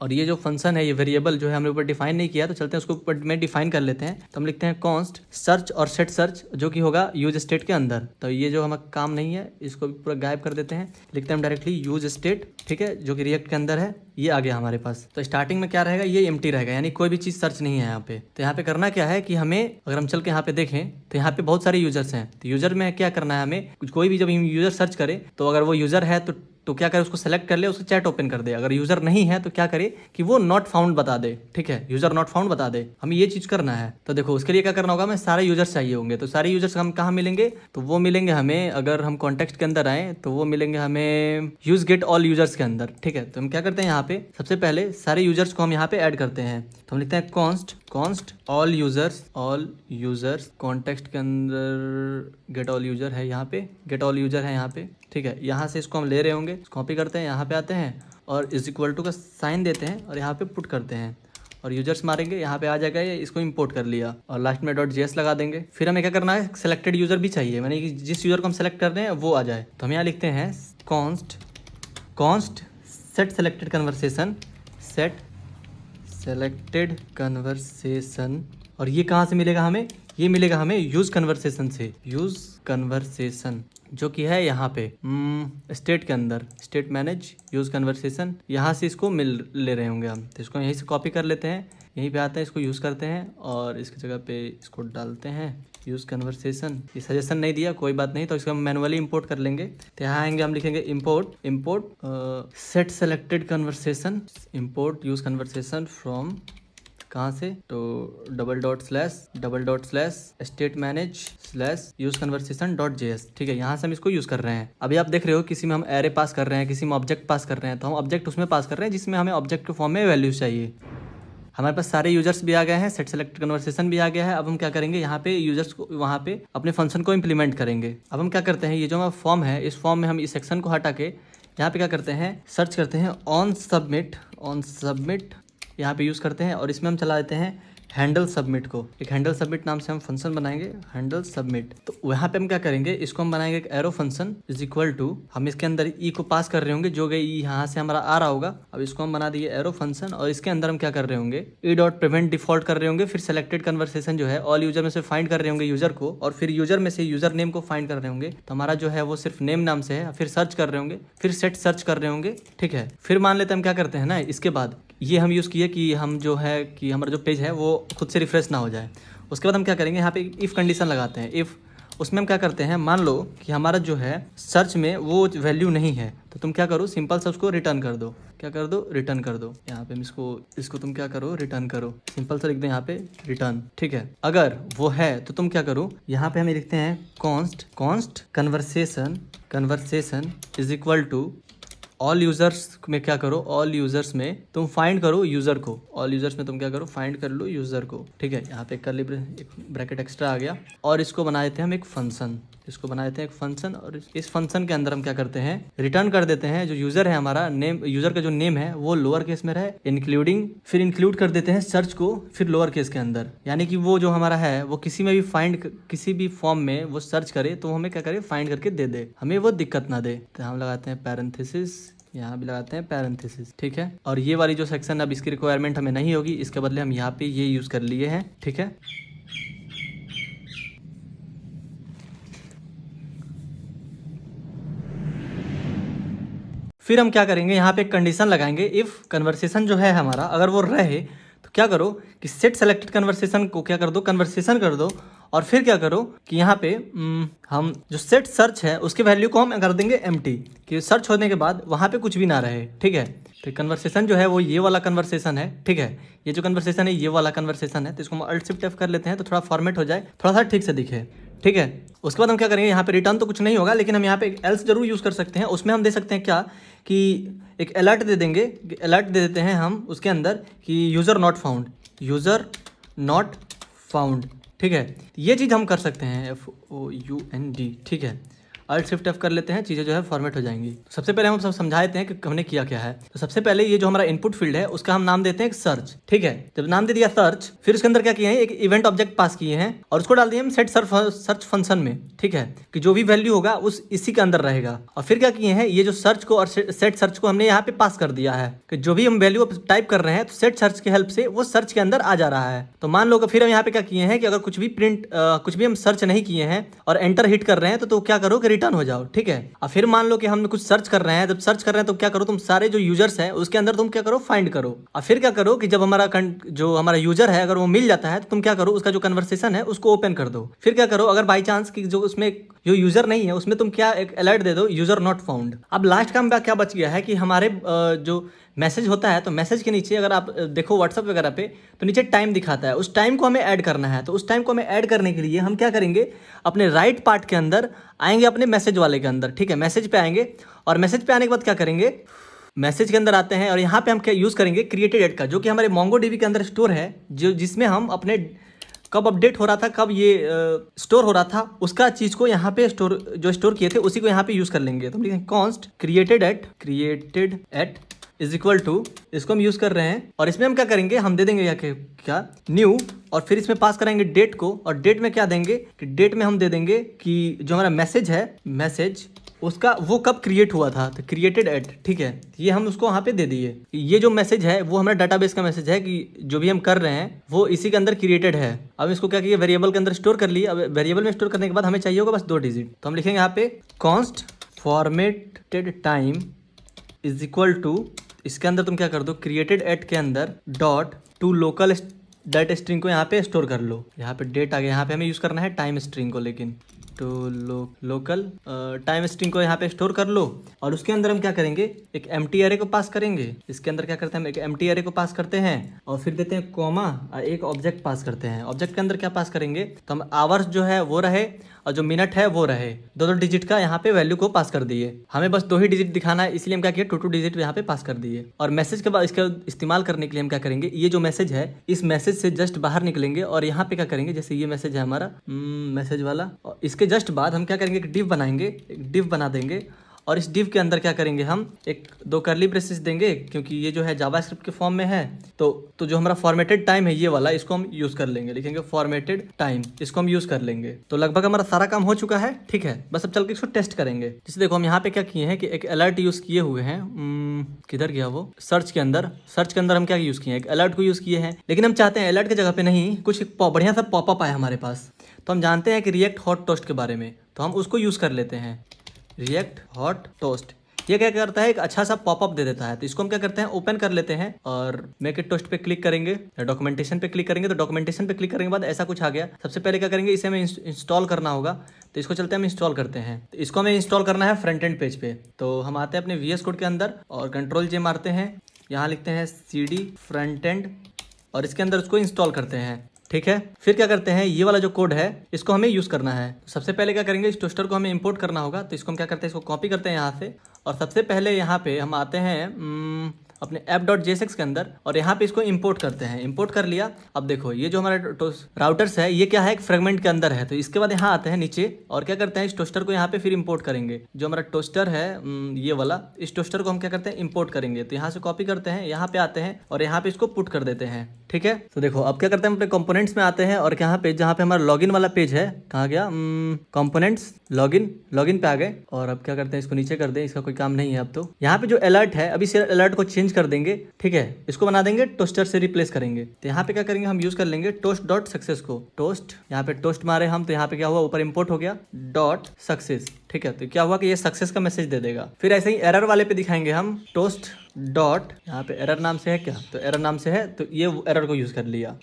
और ये जो फंक्शन है, ये वेरिएबल जो है हमने ऊपर डिफाइन नहीं किया, तो चलते हैं उसको ऊपर में डिफाइन कर लेते हैं। तो हम लिखते हैं कॉन्स्ट सर्च और सेट सर्च, जो कि होगा यूज स्टेट के अंदर। तो ये जो हमारा काम नहीं है, इसको भी पूरा गायब कर देते हैं। लिखते हैं हम डायरेक्टली यूज स्टेट। ठीक है, जो कि रिएक्ट के अंदर है, ये आ गया हमारे पास। तो स्टार्टिंग में क्या रहेगा, ये एम्प्टी रहेगा, यानी कोई भी चीज़ सर्च नहीं है यहाँ पे। तो यहाँ पे करना क्या है कि हमें, अगर हम चल के यहाँ पे देखें तो यहाँ पे बहुत सारे यूजर्स हैं। तो यूजर में क्या करना है हमें, कोई भी जब हम यूजर सर्च करें तो अगर वो यूजर है तो क्या करे, उसको सेलेक्ट कर ले, उसको चैट ओपन कर दे। अगर यूजर नहीं है तो क्या करे कि वो नॉट फाउंड बता दे। ठीक है, यूजर नॉट फाउंड बता दे, हमें ये चीज करना है। तो देखो उसके लिए क्या करना होगा, हमें सारे यूजर्स चाहिए होंगे। तो सारे यूजर्स हम कहाँ मिलेंगे, तो वो मिलेंगे हमें, अगर हम कॉन्टेक्स्ट के अंदर आए तो वो मिलेंगे हमें यूज गेट ऑल यूजर्स के अंदर। ठीक है, तो हम क्या करते हैं, यहाँ पे सबसे पहले सारे यूजर्स को हम यहाँ पे ऐड करते हैं। तो हम लिखते हैं कॉन्स्ट ऑल यूजर्स। कॉन्टेक्स्ट के अंदर गेट ऑल यूजर है, यहाँ पे गेट ऑल यूजर है यहाँ पे। ठीक है, यहाँ से इसको हम ले रहे होंगे, कॉपी करते हैं, यहाँ पे आते हैं और इज इक्वल टू का साइन देते हैं और यहाँ पे पुट करते हैं और यूजर्स मारेंगे, यहाँ पे आ जाएगा, ये इसको इंपोर्ट कर लिया और लास्ट में .js लगा देंगे। फिर हमें क्या करना है, सेलेक्टेड यूजर भी चाहिए, यानी कि जिस यूजर को हम सेलेक्ट कर रहे हैं वो आ जाए। तो हम यहाँ लिखते हैं कॉन्स्ट सेट सेलेक्टेड कन्वर्सेशन। और ये कहाँ से मिलेगा हमें, ये मिलेगा हमें यूज कन्वर्सेशन से, यूज कन्वर्सेशन जो कि है यहाँ पे स्टेट के अंदर, स्टेट मैनेज यूज कन्वर्सेशन, यहाँ से इसको ले रहे होंगे हम। तो इसको यहीं से कॉपी कर लेते हैं, यहीं पे आते हैं, इसको यूज़ करते हैं और इसकी जगह पे इसको डालते हैं यूज़ कन्वर्सेशन। ये सजेशन नहीं दिया, कोई बात नहीं, तो इसको हम मैनुअली इंपोर्ट कर लेंगे। तो यहाँ आएंगे, हम लिखेंगे import set selected conversation, import use conversation from, कहाँ से, तो $// state manage / use conversation .js। ठीक है, यहाँ से हम इसको यूज़ कर रहे हैं। अभी आप देख रहे हो किसी में हम एरे पास कर रहे हैं, किसी में ऑब्जेक्ट पास कर रहे हैं, तो हम ऑब्जेक्ट उसमें पास कर रहे हैं जिसमें हमें ऑब्जेक्ट के फॉर्म में वैल्यूज चाहिए। हमारे पास सारे यूजर्स भी आ गए हैं, सेट सेलेक्ट कन्वर्सेशन भी आ गया है। अब हम क्या करेंगे, यहाँ पे यूजर्स को, वहाँ पे अपने फंक्शन को इम्प्लीमेंट करेंगे। अब हम क्या करते हैं, ये जो हमारा फॉर्म है, इस फॉर्म में हम इस सेक्शन को हटा के यहाँ पे क्या करते हैं, सर्च करते हैं ऑन सबमिट यहाँ पे यूज़ करते हैं और इसमें हम चला देते हैं हैंडल सबमिट को। एक हैंडल सबमिट नाम से हम फंक्शन बनाएंगे, हैंडल सबमिट। तो वहाँ पे हम क्या करेंगे, इसको हम बनाएंगे एक arrow function is equal to, हम इसके अंदर ई को पास कर रहे होंगे, जो गई ई यहाँ से हमारा आ रहा होगा। अब इसको हम बना दिए एरो फंक्शन और इसके अंदर हम क्या कर रहे होंगे, e.prevent डिफॉल्ट कर रहे होंगे। फिर सेलेक्टेड कन्वर्सेशन जो है ऑल यूजर में से फाइंड कर रहे होंगे यूजर को, और फिर यूजर में से यूजर नेम को फाइंड कर रहे होंगे। तो हमारा जो है वो सिर्फ नेम नाम से है। फिर सर्च कर रहे होंगे, फिर सेट सर्च कर रहे होंगे। ठीक है, फिर मान लेते हैं हम क्या करते हैं ना, इसके बाद ये हम यूज़ किए कि हम जो है कि हमारा जो पेज है वो खुद से रिफ्रेश ना हो जाए। उसके बाद हम क्या करेंगे, यहाँ पे इफ़ कंडीशन लगाते हैं। इफ़, उसमें हम क्या करते हैं, मान लो कि हमारा जो है सर्च में वो वैल्यू नहीं है, तो तुम क्या करो, सिंपल सा उसको रिटर्न कर दो। क्या कर दो, रिटर्न कर दो। यहाँ पे इसको तुम क्या करो, रिटर्न करो। सिंपल सा लिख दो यहाँ पे रिटर्न। ठीक है, अगर वो है तो तुम क्या करो, यहाँ पे हमें लिखते हैं const conversation is equal to all users में क्या करो, ऑल यूजर्स में तुम फाइंड करो यूजर को, ऑल यूजर्स में तुम क्या करो, फाइंड कर लो यूजर को। ठीक है, यहाँ पे कर्ली ब्रैकेट एक्स्ट्रा आ गया और इसको बना देते हैं हम एक फंक्शन, इसको बना देते हैं एक फंक्शन। और इस फंक्शन के अंदर हम क्या करते हैं, रिटर्न कर देते हैं जो यूजर है हमारा, नेम, यूजर का जो नेम है वो लोअर केस में रहे, इंक्लूडिंग, फिर इंक्लूड कर देते हैं सर्च को फिर लोअर केस के अंदर, यानी कि वो जो हमारा है वो किसी में भी फाइंड, किसी भी फॉर्म में वो सर्च करे तो हमें क्या करे, फाइंड करके दे दे, हमें वो दिक्कत ना दे। तो हम लगाते हैं पैरेंथेसिस, यहाँ भी लगाते हैं पैरेंथेसिस। ठीक है, और ये वाली जो सेक्शन अब इसकी रिक्वायरमेंट हमें नहीं होगी, इसके बदले हम यहाँ पे ये यूज कर लिए हैं। ठीक है, फिर हम क्या करेंगे, यहाँ पे एक कंडीशन लगाएंगे, इफ़ कन्वर्सेशन जो है हमारा अगर वो रहे तो क्या करो कि सेट सेलेक्टेड कन्वर्सेशन को क्या कर दो, कन्वर्सेशन कर दो और फिर क्या करो कि यहाँ पे हम जो सेट सर्च है उसके वैल्यू को हम कर देंगे एम्प्टी, कि सर्च होने के बाद वहाँ पे कुछ भी ना रहे। ठीक है, तो कन्वर्सेशन जो है वो ये वाला कन्वर्सेशन है। ठीक है, ये जो कन्वर्सेशन है ये वाला कन्वर्सेशन है, तो इसको हम अल्ट शिफ्ट एफ कर लेते हैं तो थोड़ा फॉर्मेट हो जाए, थोड़ा सा ठीक से दिखे। ठीक है, उसके बाद हम क्या करेंगे, यहाँ पे रिटर्न तो कुछ नहीं होगा, लेकिन हम यहाँ पे एल्स जरूर यूज़ कर सकते हैं। उसमें हम दे सकते हैं क्या कि एक अलर्ट दे देंगे, अलर्ट दे देते हैं हम उसके अंदर कि user not found, user not found. ठीक है, ये चीज़ हम कर सकते हैं FOUND। ठीक है, अल्ट शिफ्ट एफ कर लेते हैं, चीज़ें जो है फॉर्मेट हो जाएंगी। सबसे पहले हम सब समझा देते हैं कि हमने किया क्या है। तो सबसे पहले ये जो हमारा इनपुट फील्ड है उसका हम नाम देते हैं सर्च। ठीक है, जब नाम दे दिया सर्च, फिर उसके अंदर क्या किए हैं, एक इवेंट ऑब्जेक्ट पास किए हैं और उसको डाल दिए हम सेट सर्च फंक्शन में। ठीक है, कि जो भी वैल्यू होगा उस इसी के अंदर रहेगा। और फिर क्या किए हैं, ये जो सर्च को और सेट सर्च को हमने यहाँ पे पास कर दिया है कि जो भी हम वैल्यू टाइप कर रहे हैं तो सेट सर्च की हेल्प से वो सर्च के अंदर आ जा रहा है। तो मान लो कि फिर हम यहाँ पे क्या किए हैं कि अगर कुछ भी हम सर्च नहीं किए हैं और एंटर हिट कर रहे हैं तो क्या करो कि रिटर्न हो जाओ। ठीक है, और फिर मान लो कि हम कुछ सर्च कर रहे हैं, जब सर्च कर रहे हैं तो क्या करो, तुम सारे जो यूजर्स हैं उसके अंदर तुम क्या करो, फाइंड करो। और फिर क्या करो कि जब हमारा यूजर है अगर वो मिल जाता है तो तुम क्या करो, उसका जो कन्वर्सेशन है उसको ओपन कर दो। फिर क्या करो, अगर बाई चांस कि जो उसमें जो यूजर नहीं है उसमें तुम क्या एक अलर्ट दे दो, यूजर नॉट फाउंड। अब लास्ट काम क्या बच गया है कि हमारे जो मैसेज होता है तो मैसेज के नीचे अगर आप देखो व्हाट्सअप वगैरह पे तो नीचे टाइम दिखाता है, उस टाइम को हमें ऐड करना है। तो उस टाइम को हमें ऐड करने के लिए हम क्या करेंगे, अपने राइट पार्ट के अंदर आएंगे, अपने मैसेज वाले के अंदर। ठीक है, मैसेज पे आएंगे और मैसेज पे आने के बाद क्या करेंगे, मैसेज के अंदर आते हैं और यहाँ पे हम क्या यूज़ करेंगे, क्रिएटेड एड का, जो कि हमारे MongoDB के अंदर स्टोर है, जिसमें हम अपने कब अपडेट हो रहा था, कब ये स्टोर हो रहा था, उसका चीज़ को यहाँ पे स्टोर किए थे उसी को यहाँ पे यूज़ कर लेंगे। तो हम लिखेंगे const created at is equal to, इसको हम यूज़ कर रहे हैं और इसमें हम क्या करेंगे, हम दे देंगे यहाँ के क्या न्यू, और फिर इसमें पास कराएंगे डेट को, और डेट में क्या देंगे कि डेट में हम दे देंगे कि जो हमारा मैसेज है, मैसेज उसका वो कब क्रिएट हुआ था, तो क्रिएटेड एट। ठीक है, ये हम उसको वहाँ पे दे दिए। ये जो मैसेज है वो हमारा डाटाबेस का मैसेज है कि जो भी हम कर रहे हैं वो इसी के अंदर क्रिएटेड है। अब इसको क्या किया, वेरिएबल के अंदर स्टोर कर लिए। अब वेरिएबल में स्टोर करने के बाद हमें चाहिए होगा बस 2 डिजिट, तो हम लिखेंगे यहाँ पे const formatted time is equal to, इसके अंदर तुम क्या कर दो, क्रिएटेड एट के अंदर dot to local date string को यहाँ पे स्टोर कर लो। यहाँ पे डेट आ गया, यहाँ पे हमें यूज़ करना है टाइम स्ट्रिंग को, लेकिन तो लोकल टाइम स्ट्रिंग को यहाँ पे स्टोर कर लो। और उसके अंदर हम क्या करेंगे, एक एम्प्टी एरे को पास करेंगे। इसके अंदर क्या करते हैं, हम एक एम्प्टी एरे को पास करते हैं और फिर देते हैं कॉमा और एक ऑब्जेक्ट पास करते हैं। ऑब्जेक्ट के अंदर क्या पास करेंगे, तो हम आवर्स जो है वो रहे और जो मिनट है वो रहे, 2 डिजिट का यहाँ पे वैल्यू को पास कर दिए। हमें बस 2 ही डिजिट दिखाना है, इसलिए हम क्या किए, 2 डिजिट यहाँ पे पास कर दिए। और मैसेज के बाद इसका इस्तेमाल करने के लिए हम क्या करेंगे, ये जो मैसेज है इस मैसेज से जस्ट बाहर निकलेंगे और यहाँ पे क्या करेंगे, जैसे ये मैसेज है हमारा मैसेज वाला, और इसके जस्ट बाद हम क्या करेंगे, एक डिव बनाएंगे, एक डिव बना देंगे और इस डिव के अंदर क्या करेंगे, हम 1-2 कर्ली ब्रेसेस देंगे, क्योंकि ये जो है जावास्क्रिप्ट के फॉर्म में है। तो जो हमारा फॉर्मेटेड टाइम है ये वाला, इसको हम यूज़ कर लेंगे, लिखेंगे फॉर्मेटेड टाइम, इसको हम यूज़ कर लेंगे। तो लगभग हमारा सारा काम हो चुका है। ठीक है, बस अब चल के इसको टेस्ट करेंगे। जैसे देखो हम यहाँ पे क्या किए हैं कि एक अलर्ट यूज़ किए हुए हैं, किधर गया वो, सर्च के अंदर हम क्या यूज़ किए हैं, एक अलर्ट को यूज़ किए हैं। लेकिन हम चाहते हैं अलर्ट की जगह पे नहीं, कुछ एक बढ़िया सा पॉपअप आए हमारे पास। तो हम जानते हैं कि रिएक्ट हॉट टोस्ट के बारे में, तो हम उसको यूज़ कर लेते हैं, रिएक्ट हॉट टोस्ट। ये क्या करता है, एक अच्छा सा पॉपअप दे देता है। तो इसको हम क्या करते हैं, ओपन कर लेते हैं और मेक इट टोस्ट पे क्लिक करेंगे या डॉक्यूमेंटेशन पे क्लिक करेंगे। तो डॉक्यूमेंटेशन पे क्लिक करने के बाद ऐसा कुछ आ गया। सबसे पहले क्या करेंगे, इसे हमें इंस्टॉल करना होगा, तो इसको चलते हैं हम इंस्टॉल करते हैं। तो इसको हमें इंस्टॉल करना है फ्रंट एंड पेज पे। तो हम आते हैं अपने VS कोड के अंदर और Ctrl J मारते हैं, यहाँ लिखते हैं CD फ्रंट एंड और इसके अंदर उसको इंस्टॉल करते हैं। ठीक है, फिर क्या करते हैं, ये वाला जो कोड है इसको हमें यूज़ करना है। तो सबसे पहले क्या करेंगे, इस टोस्टर को हमें इंपोर्ट करना होगा। तो इसको हम क्या करते हैं, इसको कॉपी करते हैं यहाँ से और सबसे पहले यहाँ पे हम आते हैं अपने app.jsx के अंदर और यहाँ पे इसको इंपोर्ट करते हैं। इंपोर्ट कर लिया। अब देखो ये जो हमारा राउटर्स है ये क्या है, एक फ्रेगमेंट के अंदर है। तो इसके बाद यहाँ आते हैं नीचे और क्या करते हैं, इस टोस्टर को यहाँ पे फिर इंपोर्ट करेंगे। जो हमारा टोस्टर है ये वाला, इस टोस्टर को हम क्या करते हैं, इंपोर्ट करेंगे। तो यहाँ से कॉपी करते हैं, यहाँ पे आते हैं और यहाँ पे इसको पुट कर देते हैं। ठीक है, तो देखो अब क्या करते हैं, अपने कंपोनेंट्स में आते हैं और यहाँ पे जहाँ पे हमारा लॉगिन वाला पेज है, कहाँ गया, कंपोनेंट्स लॉगिन पे आ गए। और अब क्या करते हैं, इसको नीचे कर दें, इसका कोई काम नहीं है अब। तो यहाँ पे जो अलर्ट है, अभी से अलर्ट को चेंज कर देंगे। ठीक है, इसको बना देंगे टोस्टर से रिप्लेस करेंगे। तो यहाँ पे क्या करेंगे, हम यूज कर लेंगे toast.success को। टोस्ट, यहाँ पे टोस्ट मारे हम, तो यहाँ पे क्या हुआ, ऊपर इंपोर्ट हो गया .success। ठीक है, तो क्या हुआ कि ये सक्सेस का मैसेज दे देगा। फिर ऐसे ही एरर वाले पे दिखाएंगे हम टोस्ट डॉट, यहाँ पे एरर नाम से है क्या, तो एरर नाम से है, तो ये एरर को यूज कर लिया।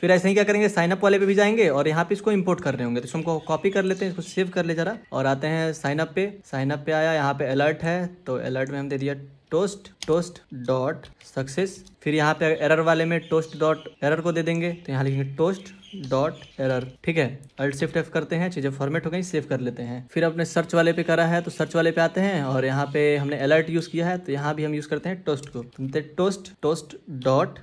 फिर ऐसे ही क्या करेंगे, साइन अप वाले पे भी जाएंगे और यहाँ पे इसको इंपोर्ट कर रहे होंगे, तो इसको हमको कॉपी कर लेते हैं, इसको सेव कर ले जरा और आते हैं साइन अप पे। साइन अप पे आया, यहाँ पे अलर्ट है तो अलर्ट में हम दे दिया टोस्ट डॉट सक्सेस। फिर यहाँ पे एरर वाले में टोस्ट डॉट एरर को दे देंगे, तो यहाँ लिखेंगे टोस्ट डॉट एरर। ठीक है, अल्ट शिफ्ट एफ करते हैं, चीज़ें फॉर्मेट हो गई, सेव कर लेते हैं। फिर अपने सर्च वाले पे करा है तो सर्च वाले पे आते हैं और यहाँ पे हमने अलर्ट यूज़ किया है तो यहाँ भी हम यूज़ करते हैं टोस्ट को, टोस्ट डॉट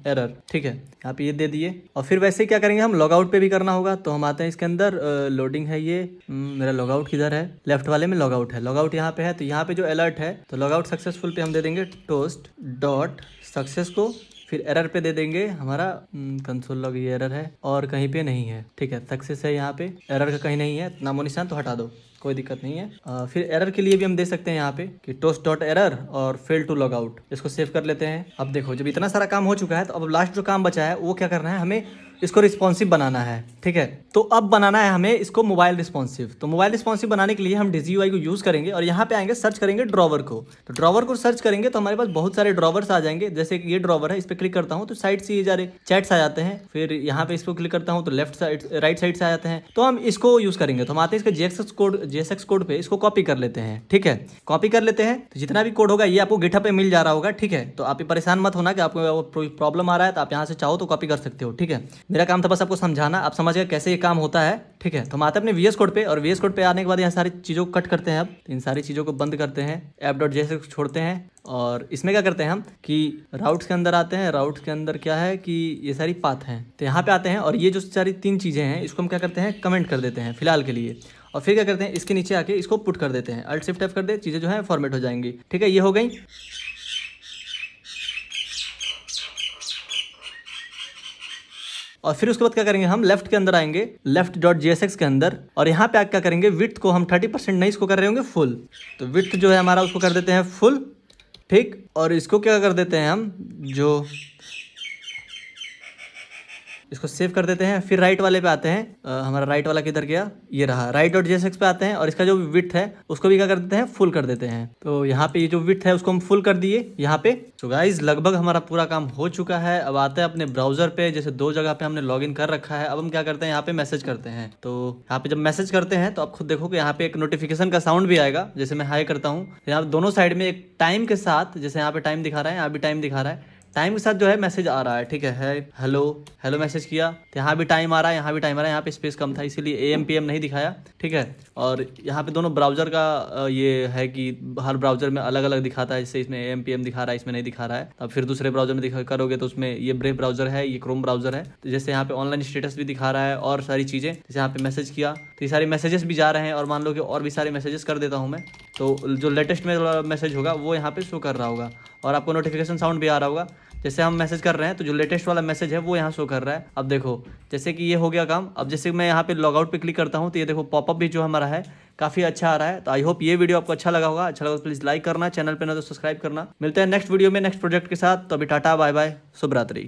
एरर। ठीक है, यहाँ पे ये दे दिए। और फिर वैसे ही क्या करेंगे, हम लॉग आउट पे भी करना होगा, तो हम आते हैं इसके अंदर, लोडिंग है ये, मेरा लॉग आउट किधर है, लेफ्ट वाले में लॉग आउट है, लॉग आउट यहाँ पे है, तो यहाँ पे जो अलर्ट है तो लॉग आउट सक्सेसफुल पे हम दे देंगे टोस्ट डॉट सक्सेस को। फिर एरर पे दे देंगे हमारा कंसोल लॉग, ये एरर है और कहीं पे नहीं है। ठीक है, सक्सेस है, यहाँ पे एरर का कहीं नहीं है, नामो निशान, तो हटा दो, कोई दिक्कत नहीं है। फिर एरर के लिए भी हम दे सकते हैं यहाँ पे कि टोस्ट डॉट एरर और फेल टू लॉग आउट, इसको सेव कर लेते हैं। अब देखो, जब इतना सारा काम हो चुका है तो अब लास्ट जो काम बचा है वो क्या करना है, हमें इसको रिस्पॉन्सिव बनाना है। ठीक है, तो अब बनाना है हमें इसको मोबाइल रिस्पॉन्सिव। तो मोबाइल रिस्पॉन्सिव बनाने के लिए हम DigiUI को यूज़ करेंगे और यहाँ पे आएंगे, सर्च करेंगे ड्रॉवर को। तो ड्रॉवर को सर्च करेंगे तो हमारे पास बहुत सारे ड्रॉवर्स आ जाएंगे, जैसे कि ये ड्रॉवर है, इस पर क्लिक करता हूँ तो साइड से ये जा रहे चैट्स आ जाते हैं। फिर यहाँ पे इसको क्लिक करता हूँ तो लेफ्ट साइड राइट साइड से आ जाते हैं, तो हम इसको यूज़ करेंगे। तो हम आते हैं इसके JSX कोड पे, इसको कॉपी कर लेते हैं। ठीक है, कॉपी कर लेते हैं, तो जितना भी कोड होगा ये आपको गिटहब पे मिल जा रहा होगा। ठीक है, तो आप परेशान मत होना कि आपको प्रॉब्लम आ रहा है, तो आप यहाँ से चाहो तो कॉपी कर सकते हो। ठीक है, मेरा काम था बस आपको समझाना, आप समझ गए कैसे ये काम होता है। ठीक है, तो हम आते हैं अपने VS कोड पे और VS कोड पे आने के बाद यहाँ सारी चीज़ों को कट करते हैं। अब इन सारी चीज़ों को बंद करते हैं, app.jsx छोड़ते हैं और इसमें क्या करते हैं हम कि राउट्स के अंदर आते हैं। राउट्स के अंदर क्या है कि ये सारी पाथ हैं, तो यहाँ पे आते हैं और ये जो सारी 3 चीज़ें हैं इसको हम क्या करते हैं, कमेंट कर देते हैं फिलहाल के लिए। और फिर क्या करते हैं, इसके नीचे आके इसको पुट कर देते हैं, अल्ट शिफ्ट एफ कर दे, चीज़ें जो है फॉर्मेट हो जाएंगी। ठीक है, ये हो गई। और फिर उसके बाद क्या करेंगे, हम लेफ्ट के अंदर आएंगे, लेफ्ट डॉट JSX के अंदर, और यहाँ पे आके क्या करेंगे, विड्थ को हम 30% नहीं, इसको कर रहे होंगे फुल। तो विड्थ जो है हमारा उसको कर देते हैं फुल। ठीक, और इसको क्या कर देते हैं हम, जो इसको सेव कर देते हैं। फिर राइट वाले पे आते हैं, हमारा राइट वाला किधर गया, ये रहा, राइट डॉट JSX पे आते हैं और इसका जो विड्थ है उसको भी क्या कर देते हैं, फुल कर देते हैं। तो यहाँ पे ये जो विड्थ है उसको हम फुल कर दिए यहाँ पे। तो गाइज लगभग हमारा पूरा काम हो चुका है। अब आते हैं अपने ब्राउजर पे, जैसे 2 जगह पे हमने लॉगिन कर रखा है। अब हम क्या करते हैं, यहाँ पे मैसेज करते हैं। तो यहाँ पे जब मैसेज करते हैं तो आप खुद देखो कि यहाँ पे एक नोटिफिकेशन का साउंड भी आएगा, जैसे मैं हाई करता हूँ, यहाँ दोनों साइड में एक टाइम के साथ, जैसे यहाँ पे टाइम दिखा रहा है, यहाँ भी टाइम दिखा रहा है, टाइम के साथ जो है मैसेज आ रहा है। ठीक है, हेलो हेलो मैसेज किया तो यहाँ भी टाइम आ रहा है, यहाँ भी टाइम आ रहा है, यहाँ पे स्पेस कम था इसीलिए AM PM नहीं दिखाया। ठीक है, और यहाँ पे दोनों ब्राउजर का ये है कि हर ब्राउजर में अलग अलग दिखाता है, जैसे इसमें AM PM दिखा रहा है, इसमें नहीं दिखा रहा है। अब फिर दूसरे ब्राउजर में दिखा करोगे तो उसमें ये ब्रेव ब्राउजर है, ये क्रोम ब्राउजर है। तो जैसे यहाँ पे ऑनलाइन स्टेटस भी दिखा रहा है और सारी चीज़ें, जैसे यहाँ पे मैसेज किया तो ये सारे मैसेजेस भी जा रहे हैं, और मान लो कि और भी सारे मैसेजेस कर देता हूँ मैं, तो जो लेटेस्ट में मैसेज होगा वो यहाँ पे शो कर रहा होगा और आपको नोटिफिकेशन साउंड भी आ रहा होगा। जैसे हम मैसेज कर रहे हैं तो जो लेटेस्ट वाला मैसेज है वो यहाँ शो कर रहा है। अब देखो, जैसे कि ये हो गया काम। अब जैसे मैं यहाँ पे लॉग आउट पे क्लिक करता हूँ तो ये देखो पॉपअप भी जो हमारा है काफ़ी अच्छा आ रहा है। तो आई होप ये वीडियो आपको अच्छा लगा होगा। अच्छा लगा तो प्लीज़ लाइक करना, चैनल पे ना तो सब्सक्राइब करना। मिलते हैं नेक्स्ट वीडियो में नेक्स्ट प्रोजेक्ट के साथ। तो अभी टाटा बाय बाय, शुभ रात्रि।